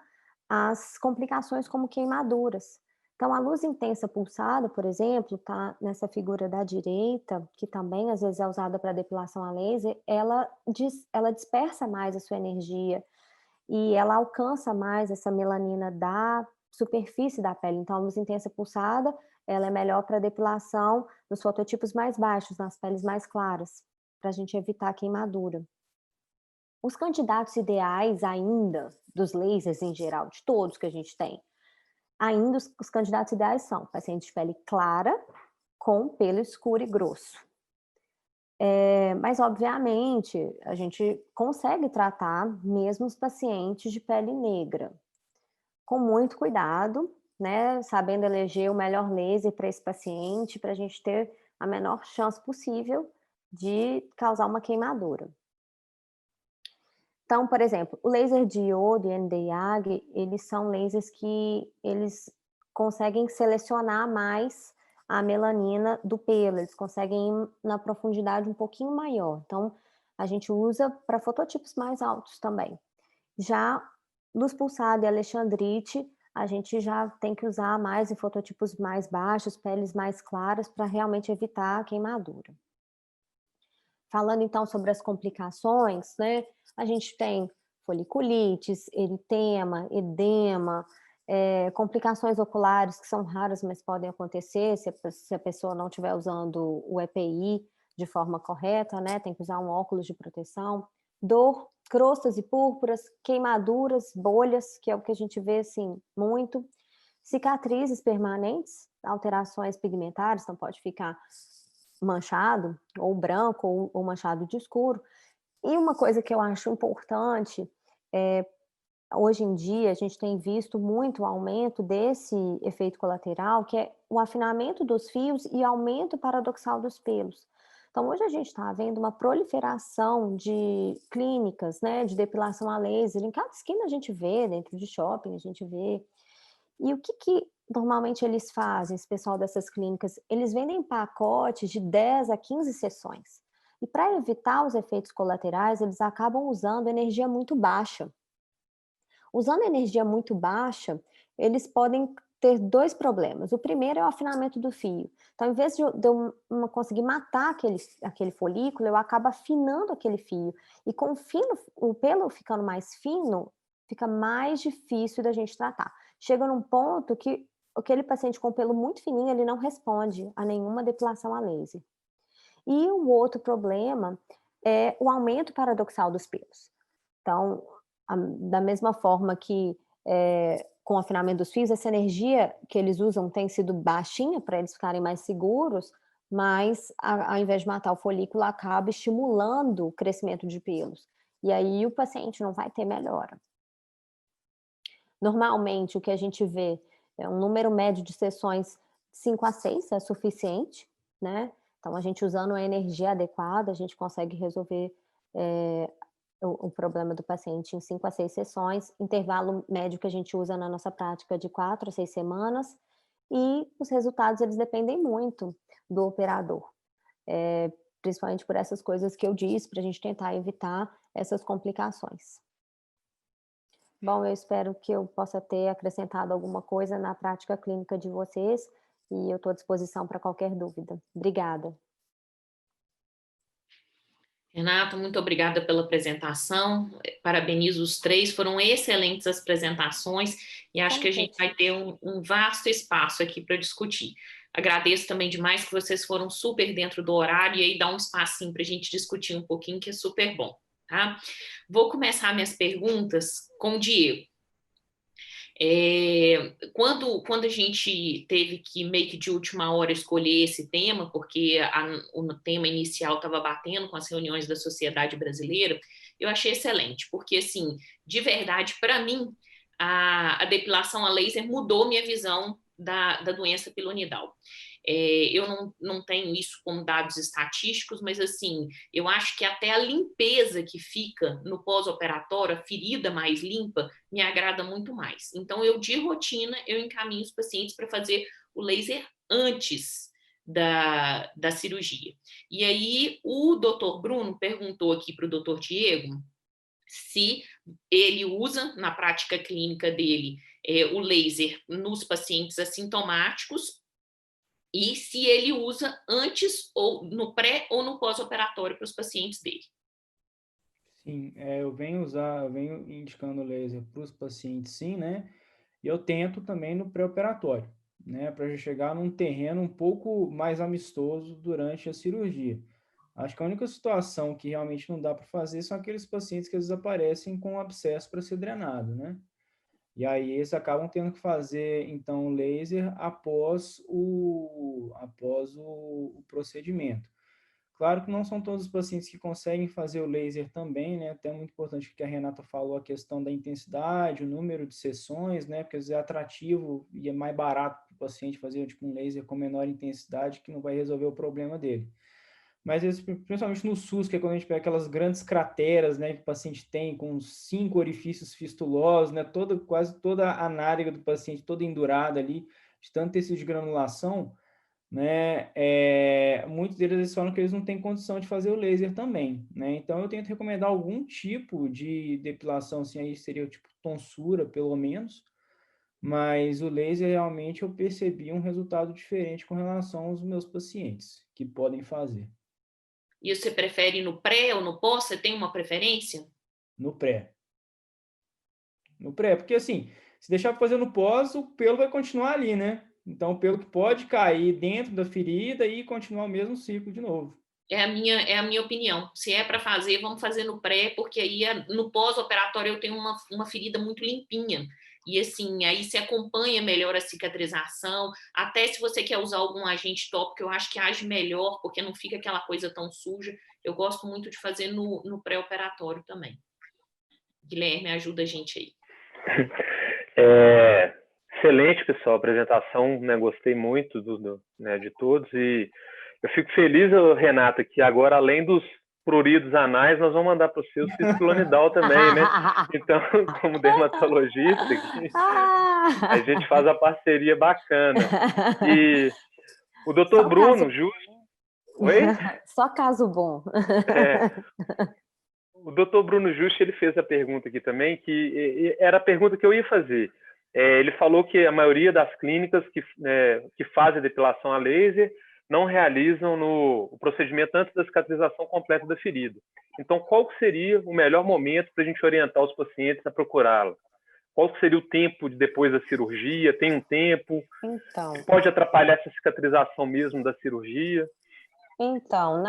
as complicações como queimaduras. Então, a luz intensa pulsada, por exemplo, tá nessa figura da direita, que também às vezes é usada para depilação a laser, ela dispersa mais a sua energia e ela alcança mais essa melanina da superfície da pele. Então, a luz intensa pulsada, ela é melhor para depilação nos fototipos mais baixos, nas peles mais claras, para a gente evitar a queimadura. Os candidatos ideais ainda, dos lasers em geral, de todos que a gente tem, ainda os candidatos ideais são pacientes de pele clara, com pelo escuro e grosso. Mas, obviamente, a gente consegue tratar mesmo os pacientes de pele negra, com muito cuidado, né? Sabendo eleger o melhor laser para esse paciente, para a gente ter a menor chance possível de causar uma queimadura. Então, por exemplo, o laser diodo e ND-YAG, eles são lasers que eles conseguem selecionar mais a melanina do pelo, eles conseguem ir na profundidade um pouquinho maior. Então, a gente usa para fototipos mais altos também. Já luz pulsada e alexandrite, a gente já tem que usar mais em fototipos mais baixos, peles mais claras, para realmente evitar a queimadura. Falando então sobre as complicações, né? A gente tem foliculites, eritema, edema, complicações oculares que são raras, mas podem acontecer se a pessoa não estiver usando o EPI de forma correta, né? Tem que usar um óculos de proteção. Dor, crostas e púrpuras, queimaduras, bolhas, que é o que a gente vê assim muito. Cicatrizes permanentes, alterações pigmentares, então pode ficar manchado, ou branco, ou manchado de escuro. E uma coisa que eu acho importante hoje em dia, a gente tem visto muito o aumento desse efeito colateral, que é o afinamento dos fios e aumento paradoxal dos pelos. Então, hoje a gente está vendo uma proliferação de clínicas, né, de depilação a laser. Em cada esquina a gente vê, dentro de shopping a gente vê. E o que normalmente eles fazem, esse pessoal dessas clínicas? Eles vendem pacotes de 10 a 15 sessões. E para evitar os efeitos colaterais, eles acabam usando energia muito baixa. Usando energia muito baixa, eles podem ter dois problemas. O primeiro é o afinamento do fio. Então, em vez de eu conseguir matar aquele folículo, eu acabo afinando aquele fio. E com o pelo ficando mais fino, fica mais difícil da gente tratar. Chega num ponto que aquele paciente com pelo muito fininho, ele não responde a nenhuma depilação a laser. E o outro problema é o aumento paradoxal dos pelos. Então, da mesma forma que com o afinamento dos fios, essa energia que eles usam tem sido baixinha para eles ficarem mais seguros, mas ao invés de matar o folículo, acaba estimulando o crescimento de pelos. E aí o paciente não vai ter melhora. Normalmente, o que a gente vê é um número médio de sessões 5 a 6 é suficiente, né? Então, a gente usando a energia adequada, a gente consegue resolver o problema do paciente em 5 a 6 sessões, intervalo médio que a gente usa na nossa prática de 4 a 6 semanas, e os resultados, eles dependem muito do operador, principalmente por essas coisas que eu disse, para a gente tentar evitar essas complicações. Bom, eu espero que eu possa ter acrescentado alguma coisa na prática clínica de vocês, e eu estou à disposição para qualquer dúvida. Obrigada. Renato, muito obrigada pela apresentação, parabenizo os três, foram excelentes as apresentações e acho que a gente vai ter um vasto espaço aqui para discutir. Agradeço também demais que vocês foram super dentro do horário e aí dá um espacinho para a gente discutir um pouquinho, que é super bom, tá? Vou começar minhas perguntas com o Diego. Quando a gente teve que meio que de última hora escolher esse tema, porque o tema inicial estava batendo com as reuniões da Sociedade Brasileira, eu achei excelente, porque assim, de verdade, para mim, a depilação a laser mudou minha visão da doença pilonidal. Eu não tenho isso como dados estatísticos, mas assim, eu acho que até a limpeza que fica no pós-operatório, a ferida mais limpa, me agrada muito mais. Então, de rotina, eu encaminho os pacientes para fazer o laser antes da cirurgia. E aí, o doutor Bruno perguntou aqui para o doutor Diego se ele usa na prática clínica dele o laser nos pacientes assintomáticos e se ele usa antes, ou no pré ou no pós-operatório para os pacientes dele. Sim, eu venho indicando laser para os pacientes, sim, né? E eu tento também no pré-operatório, né? Para já chegar num terreno um pouco mais amistoso durante a cirurgia. Acho que a única situação que realmente não dá para fazer são aqueles pacientes que às vezes aparecem com abscesso para ser drenado, né? E aí eles acabam tendo que fazer, então, o laser após o procedimento. Claro que não são todos os pacientes que conseguem fazer o laser também, né? Até muito importante que a Renata falou, a questão da intensidade, o número de sessões, né? Porque às vezes é atrativo e é mais barato para o paciente fazer tipo, um laser com menor intensidade, que não vai resolver o problema dele. mas principalmente no SUS, que é quando a gente pega aquelas grandes crateras, né, que o paciente tem com 5 orifícios fistulosos, né, quase toda a nádega do paciente toda endurada ali, de tanto tecido de granulação, né, muitos deles eles falam que eles não têm condição de fazer o laser também, né, então eu tento recomendar algum tipo de depilação, assim, aí seria o tipo tonsura, pelo menos, mas o laser realmente eu percebi um resultado diferente com relação aos meus pacientes que podem fazer. E você prefere no pré ou no pós? Você tem uma preferência? No pré. No pré, porque assim, se deixar para fazer no pós, o pelo vai continuar ali, né? Então, o pelo que pode cair dentro da ferida e continuar o mesmo ciclo de novo. É a minha opinião. Se é para fazer, vamos fazer no pré, porque aí no pós-operatório eu tenho uma ferida muito limpinha. E assim, aí se acompanha melhor a cicatrização. Até se você quer usar algum agente tópico, eu acho que age melhor, porque não fica aquela coisa tão suja. Eu gosto muito de fazer no pré-operatório também. Guilherme, ajuda a gente aí. Excelente, pessoal, a apresentação, né, gostei muito né, de todos, e eu fico feliz, Renata, que agora, além dos pruridos anais, nós vamos mandar para o seu cispilonidal também, né? Então, como dermatologista, a gente faz a parceria bacana. E o doutor Bruno Justo... Oi? Só caso bom. O doutor Bruno Justo, ele fez a pergunta aqui também, que era a pergunta que eu ia fazer. Ele falou que a maioria das clínicas que fazem depilação a laser não realizam o procedimento antes da cicatrização completa da ferida. Então, qual seria o melhor momento para a gente orientar os pacientes a procurá-la? Qual seria o tempo depois da cirurgia? Tem um tempo? Então, pode atrapalhar essa cicatrização mesmo da cirurgia? Então,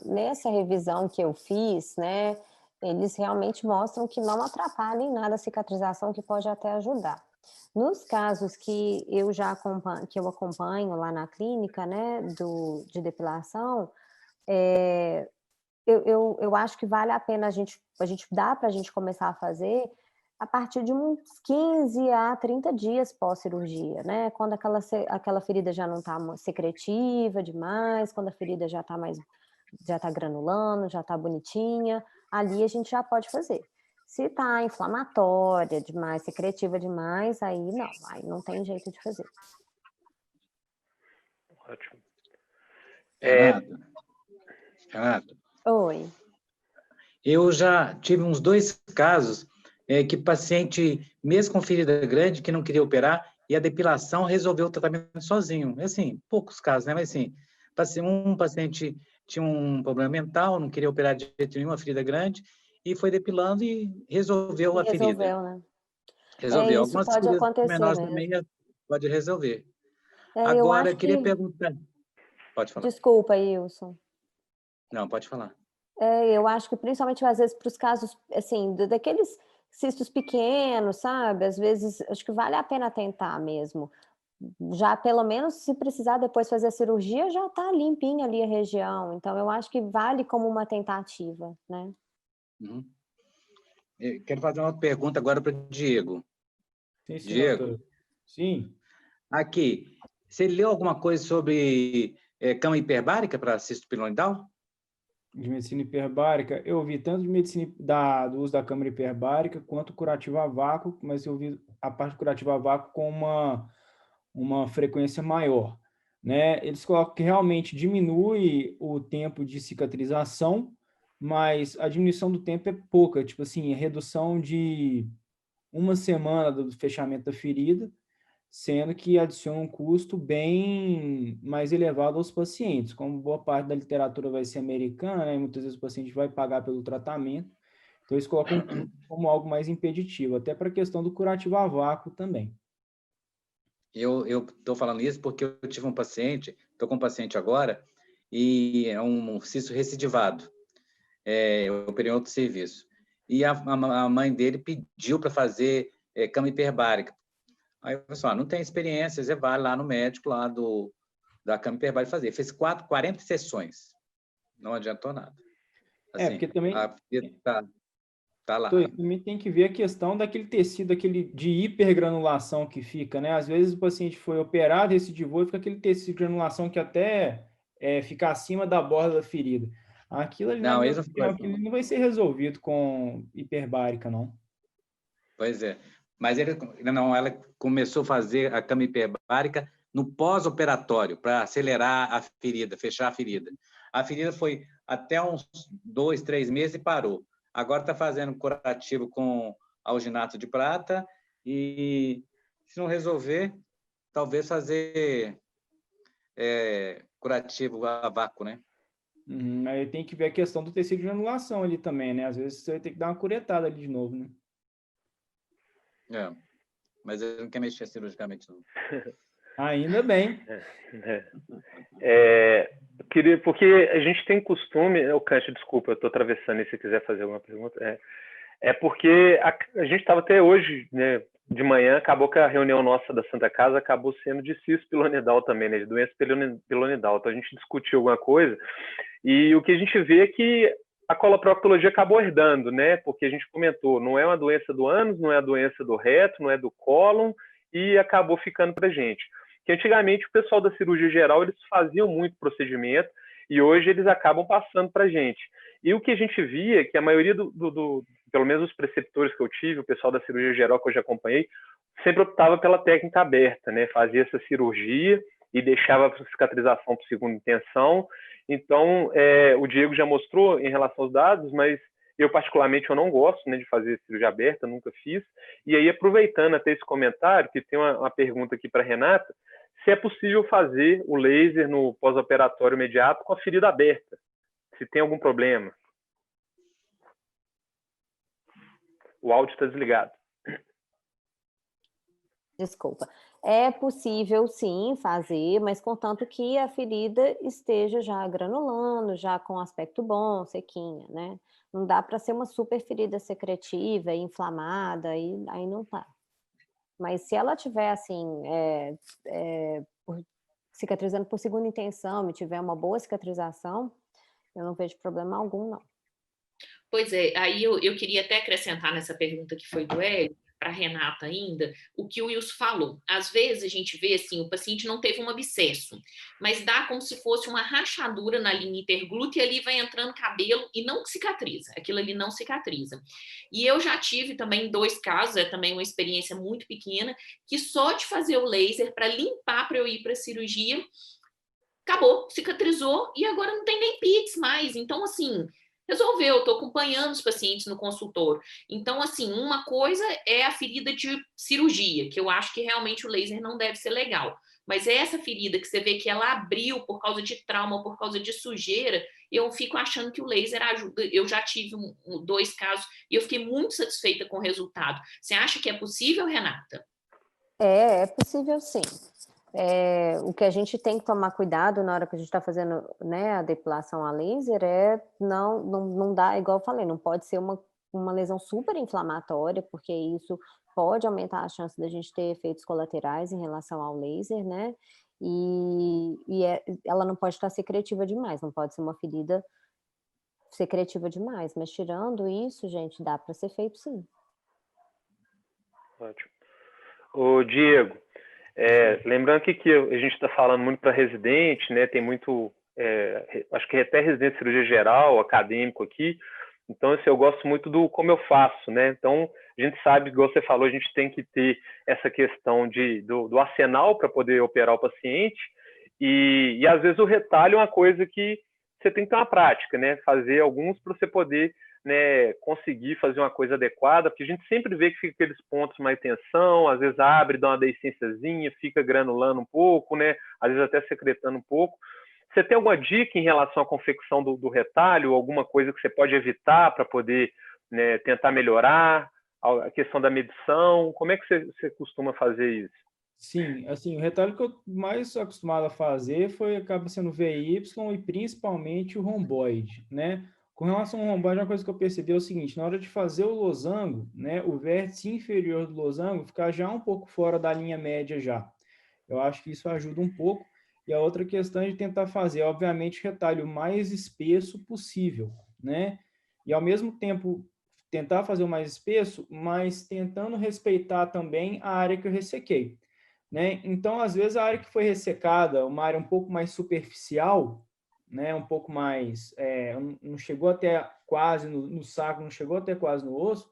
nessa revisão que eu fiz, né, eles realmente mostram que não atrapalha em nada a cicatrização, que pode até ajudar. Nos casos que eu acompanho lá na clínica, né, de depilação, eu acho que vale a pena dá para a gente começar a fazer a partir de uns 15 a 30 dias pós-cirurgia, né? Quando aquela ferida já não está secretiva demais, quando a ferida já está granulando, já está bonitinha, ali a gente já pode fazer. Se está inflamatória demais, secretiva demais, aí não tem jeito de fazer. Ótimo. Renata. Oi. Eu já tive uns 2 casos que paciente, mesmo com ferida grande, que não queria operar, e a depilação resolveu o tratamento sozinho. Assim, poucos casos, né? Mas assim, um paciente tinha um problema mental, não queria operar de jeito nenhum, uma ferida grande, e foi depilando e resolveu a ferida. Resolveu, né? Resolveu. Isso Algumas pode feridas acontecer menores mesmo. também pode resolver. Agora, eu queria perguntar... Pode falar. Desculpa, Wilson. Não, pode falar. Eu acho que principalmente às vezes para os casos, assim, daqueles cistos pequenos, sabe? Às vezes, acho que vale a pena tentar mesmo. Já, pelo menos, se precisar depois fazer a cirurgia, já está limpinha ali a região. Então, eu acho que vale como uma tentativa, né? Uhum. Eu quero fazer uma pergunta agora para o Diego. Sim, Diego? doutor. Sim. Aqui, você leu alguma coisa sobre cama hiperbárica para cisto pilonidal? De medicina hiperbárica, eu vi tanto de medicina do uso da câmara hiperbárica quanto curativo a vácuo, mas eu vi a parte curativa a vácuo com uma frequência maior, né? Eles colocam que realmente diminui o tempo de cicatrização, mas a diminuição do tempo é pouca, tipo assim, a redução de 1 semana do fechamento da ferida, sendo que adiciona um custo bem mais elevado aos pacientes. Como boa parte da literatura vai ser americana, né, e muitas vezes o paciente vai pagar pelo tratamento, então eles colocam um custo como algo mais impeditivo, até para a questão do curativo a vácuo também. Eu estou falando isso porque eu tive um paciente, estou com um paciente agora, e é um cisto recidivado. Eu operei em outro serviço. E a mãe dele pediu para fazer cama hiperbárica. Aí eu falei assim, não tem experiência, você vai lá no médico lá da cama hiperbárica fazer. Fez 40 sessões. Não adiantou nada. Assim, porque também... Tá lá. Também tem que ver a questão daquele tecido, de hipergranulação que fica, né? Às vezes o paciente foi operado, recidivou, e fica aquele tecido de granulação que até ficar acima da borda da ferida. Aquilo ali, Não, isso aquilo não vai ser resolvido com hiperbárica, não. Pois é. Mas ela começou a fazer a cama hiperbárica no pós-operatório, para acelerar a ferida, fechar a ferida. A ferida foi até uns 2, 3 meses e parou. Agora está fazendo curativo com alginato de prata e, se não resolver, talvez fazer curativo a vácuo, né? Aí tem que ver a questão do tecido de anulação ali também, né? Às vezes você vai ter que dar uma curetada ali de novo, né? Mas ele não quer mexer cirurgicamente, não. Ainda bem. Porque a gente tem costume... Cante, desculpa, eu estou atravessando aí, se quiser fazer alguma pergunta. Porque a gente estava até hoje, né, de manhã, acabou que a reunião nossa da Santa Casa acabou sendo de cisto pilonidal também, né, de doença pilonidal. Então, a gente discutiu alguma coisa e o que a gente vê é que a coloproctologia acabou herdando, né, porque a gente comentou, não é uma doença do ânus, não é a doença do reto, não é do cólon, e acabou ficando para a gente. Que antigamente o pessoal da cirurgia geral, eles faziam muito procedimento e hoje eles acabam passando para a gente. E o que a gente via é que a maioria pelo menos os preceptores que eu tive, o pessoal da cirurgia geral que eu já acompanhei, sempre optava pela técnica aberta, né? Fazia essa cirurgia e deixava a cicatrização por segunda intenção. Então, o Diego já mostrou em relação aos dados, mas eu particularmente eu não gosto, né, de fazer cirurgia aberta, nunca fiz. E aí, aproveitando até esse comentário, que tem uma pergunta aqui para a Renata, se é possível fazer o laser no pós-operatório imediato com a ferida aberta, se tem algum problema. O áudio está desligado. Desculpa. É possível, sim, fazer, mas contanto que a ferida esteja já granulando, já com aspecto bom, sequinha, né? Não dá para ser uma super ferida secretiva, inflamada, aí não tá. Mas se ela tiver, assim, cicatrizando por segunda intenção, e tiver uma boa cicatrização, eu não vejo problema algum, não. Pois é, aí eu queria até acrescentar nessa pergunta que foi do Hélio, para a Renata ainda, o que o Wilson falou. Às vezes a gente vê assim, o paciente não teve um abscesso, mas dá como se fosse uma rachadura na linha interglútea e ali vai entrando cabelo e não cicatriza, aquilo ali não cicatriza. E eu já tive também 2 casos, é também uma experiência muito pequena, que só de fazer o laser para limpar para eu ir para a cirurgia, acabou, cicatrizou e agora não tem nem pits mais. Então, assim, resolveu, estou acompanhando os pacientes no consultório. Então, assim, uma coisa é a ferida de cirurgia, que eu acho que realmente o laser não deve ser legal. Mas essa ferida que você vê que ela abriu por causa de trauma, por causa de sujeira, eu fico achando que o laser ajuda. Eu já tive 2 casos e eu fiquei muito satisfeita com o resultado. Você acha que é possível, Renata? É possível, sim. O que a gente tem que tomar cuidado na hora que a gente está fazendo, né, a depilação a laser não dá, igual eu falei, não pode ser uma lesão super inflamatória, porque isso pode aumentar a chance da gente ter efeitos colaterais em relação ao laser, né? Ela não pode estar secretiva demais, não pode ser uma ferida secretiva demais, mas tirando isso, gente, dá para ser feito sim. Ótimo. Ô, Diego, lembrando que a gente está falando muito para residente, né? Tem muito, acho que até residente de cirurgia geral, acadêmico aqui. Então, assim, eu gosto muito do como eu faço, né? Então, a gente sabe, igual você falou, a gente tem que ter essa questão do arsenal para poder operar o paciente. E às vezes o retalho é uma coisa que você tem que ter uma prática, né? Fazer alguns para você poder, né, conseguir fazer uma coisa adequada, porque a gente sempre vê que fica aqueles pontos mais tensão, às vezes abre, dá uma deiscênciazinha, fica granulando um pouco, né? Às vezes até secretando um pouco. Você tem alguma dica em relação à confecção do retalho, alguma coisa que você pode evitar para poder, né, tentar melhorar? A questão da medição, como é que você costuma fazer isso? Sim, assim, o retalho que eu mais acostumado a fazer acaba sendo o VY e principalmente o romboide, né? Com relação ao romboide, uma coisa que eu percebi é o seguinte, na hora de fazer o losango, né, o vértice inferior do losango fica já um pouco fora da linha média já. Eu acho que isso ajuda um pouco. E a outra questão é de tentar fazer, obviamente, o retalho mais espesso possível, né? E, ao mesmo tempo, tentar fazer o mais espesso, mas tentando respeitar também a área que eu ressequei, né? Então, às vezes, a área que foi ressecada, uma área um pouco mais superficial, né, um pouco mais, não chegou até quase no saco, não chegou até quase no osso,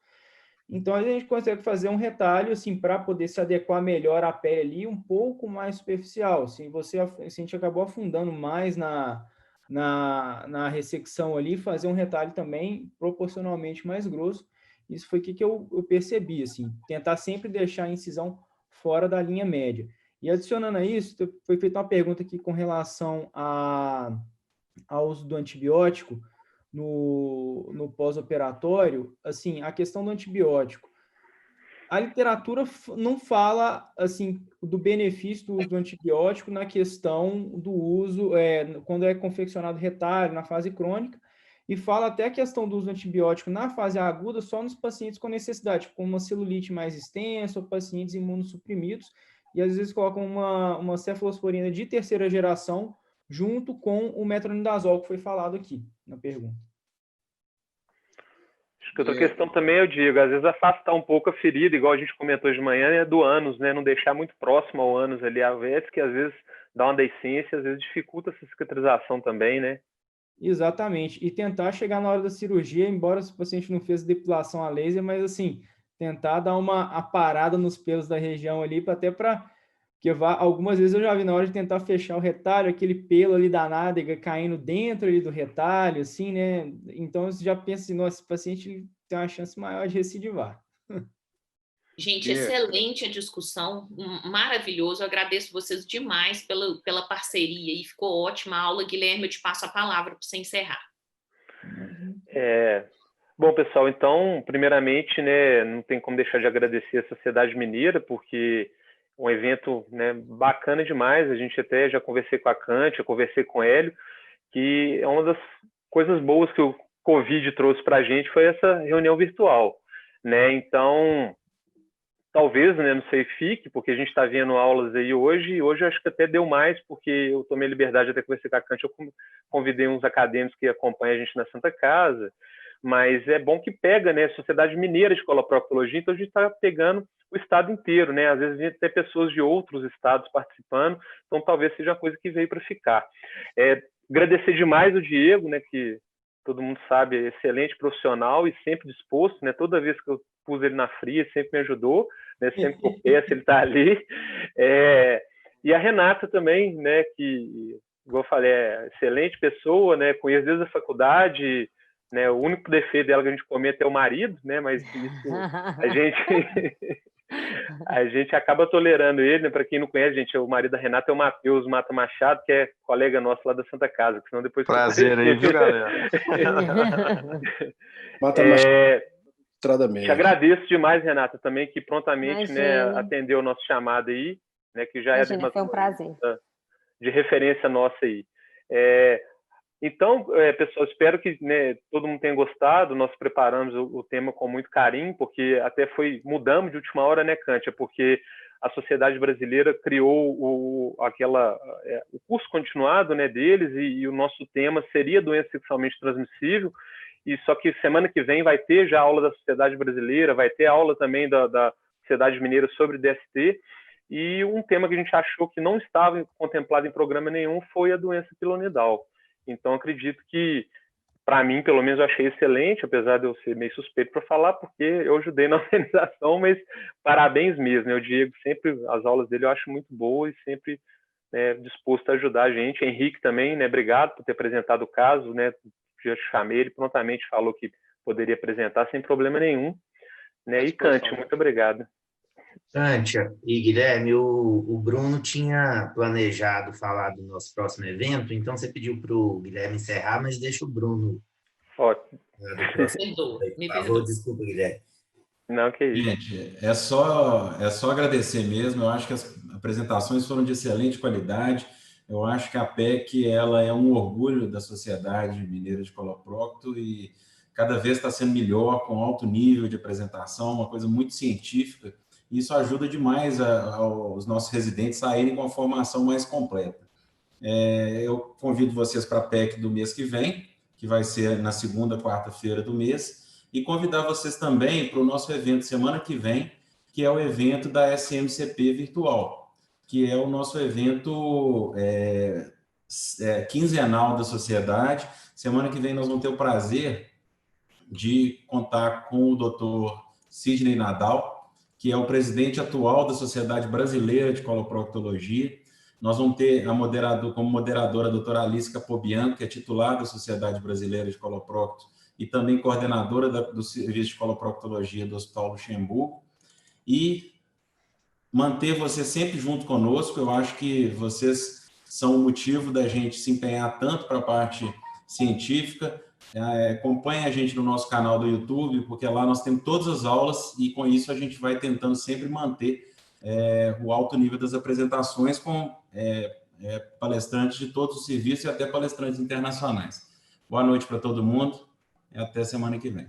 então a gente consegue fazer um retalho assim para poder se adequar melhor à pele ali, um pouco mais superficial. Se a gente acabou afundando mais na ressecção ali, fazer um retalho também proporcionalmente mais grosso. Isso foi o que eu percebi, assim, tentar sempre deixar a incisão fora da linha média. E adicionando a isso, foi feita uma pergunta aqui com relação ao uso do antibiótico no pós-operatório. Assim, a questão do antibiótico. A literatura não fala assim do benefício do uso do antibiótico na questão do uso quando é confeccionado retalho na fase crônica, e fala até a questão do uso do antibiótico na fase aguda só nos pacientes com necessidade, como uma celulite mais extensa ou pacientes imunossuprimidos, e às vezes colocam uma cefalosporina de terceira geração junto com o metronidazol que foi falado aqui na pergunta. Acho que outra questão também, eu digo, às vezes afastar um pouco a ferida, igual a gente comentou de manhã, é do ânus, né? Não deixar muito próximo ao ânus ali a vez, que às vezes dá uma deiscência, às vezes dificulta essa cicatrização também, né? Exatamente. E tentar chegar na hora da cirurgia, embora o paciente não fez depilação a laser, mas assim, tentar dar uma aparada nos pelos da região ali, porque algumas vezes eu já vi na hora de tentar fechar o retalho, aquele pelo ali da nádega caindo dentro ali do retalho, assim, né? Então você já pensa assim, nossa, esse paciente tem uma chance maior de recidivar. Gente, excelente a discussão, maravilhoso. Eu agradeço vocês demais pela parceria e ficou ótima a aula. Guilherme, eu te passo a palavra para você encerrar. Bom, pessoal, então, primeiramente, né, não tem como deixar de agradecer a Sociedade Mineira, porque um evento, né, bacana demais. A gente até já conversei com a Cântia, conversei com o Hélio, que é uma das coisas boas que o Covid trouxe para a gente foi essa reunião virtual, né? Então, talvez, né, não sei, fique, porque a gente está vendo aulas aí hoje, e hoje eu acho que até deu mais, porque eu tomei a liberdade de até conversar com a Cântia, eu convidei uns acadêmicos que acompanham a gente na Santa Casa, mas é bom que pega, né, a Sociedade Mineira de Coloproctologia, então a gente está pegando o estado inteiro, né, às vezes a gente tem pessoas de outros estados participando, então talvez seja uma coisa que veio para ficar. Agradecer demais o Diego, né, que todo mundo sabe, é excelente profissional e sempre disposto, né, toda vez que eu pus ele na fria, sempre me ajudou, né, sempre que eu peço, ele está ali. E a Renata também, né, que, igual eu falei, é excelente pessoa, né, conheço desde a faculdade, né, o único defeito dela que a gente comete é o marido, né, mas isso a gente acaba tolerando ele, né, para quem não conhece, gente, o marido da Renata é o Matheus Mata Machado, que é colega nosso lá da Santa Casa, que senão depois... Prazer aí, viu, galera? Mata Machado. Te agradeço demais, Renata, também, que prontamente, né, atendeu o nosso chamado aí, né, que já Imagina, foi um prazer. De referência nossa aí. Então, pessoal, espero que, né, todo mundo tenha gostado. Nós preparamos o tema com muito carinho, porque até mudamos de última hora, né, Cântia? Porque a Sociedade Brasileira criou o curso continuado, né, deles, e o nosso tema seria doença sexualmente transmissível. E só que semana que vem vai ter já aula da Sociedade Brasileira, vai ter aula também da Sociedade Mineira sobre DST, e um tema que a gente achou que não estava contemplado em programa nenhum foi a doença pilonidal. Então, acredito que, para mim, pelo menos, eu achei excelente, apesar de eu ser meio suspeito para falar, porque eu ajudei na organização, mas parabéns mesmo, né? O Diego, sempre, as aulas dele eu acho muito boas e sempre, né, disposto a ajudar a gente. Henrique também, né? Obrigado por ter apresentado o caso, né? Já chamei, ele prontamente falou que poderia apresentar sem problema nenhum, né? E Cântia, muito obrigado. Cântia e Guilherme, o Bruno tinha planejado falar do nosso próximo evento, então você pediu para o Guilherme encerrar, mas deixa o Bruno. Ótimo. Por favor, desculpa, Guilherme. Não, que isso. Gente, é só agradecer mesmo. Eu acho que as apresentações foram de excelente qualidade. Eu acho que a PEC ela é um orgulho da Sociedade Mineira de Coloprocto e cada vez está sendo melhor, com alto nível de apresentação, uma coisa muito científica. Isso ajuda demais os nossos residentes a saírem com a formação mais completa. Eu convido vocês para a PEC do mês que vem, que vai ser na segunda, quarta-feira do mês, e convidar vocês também para o nosso evento semana que vem, que é o evento da SMCP Virtual, que é o nosso evento quinzenal da sociedade. Semana que vem nós vamos ter o prazer de contar com o Dr. Sidney Nadal, que é o presidente atual da Sociedade Brasileira de Coloproctologia. Nós vamos ter como moderadora a doutora Alice Capobianco, que é titular da Sociedade Brasileira de Coloprocto e também coordenadora do Serviço de Coloproctologia do Hospital Luxemburgo. E manter você sempre junto conosco. Eu acho que vocês são o motivo da gente se empenhar tanto para a parte científica. Acompanhe a gente no nosso canal do YouTube, porque lá nós temos todas as aulas e com isso a gente vai tentando sempre manter o alto nível das apresentações com palestrantes de todos os serviços e até palestrantes internacionais. Boa noite para todo mundo e até semana que vem.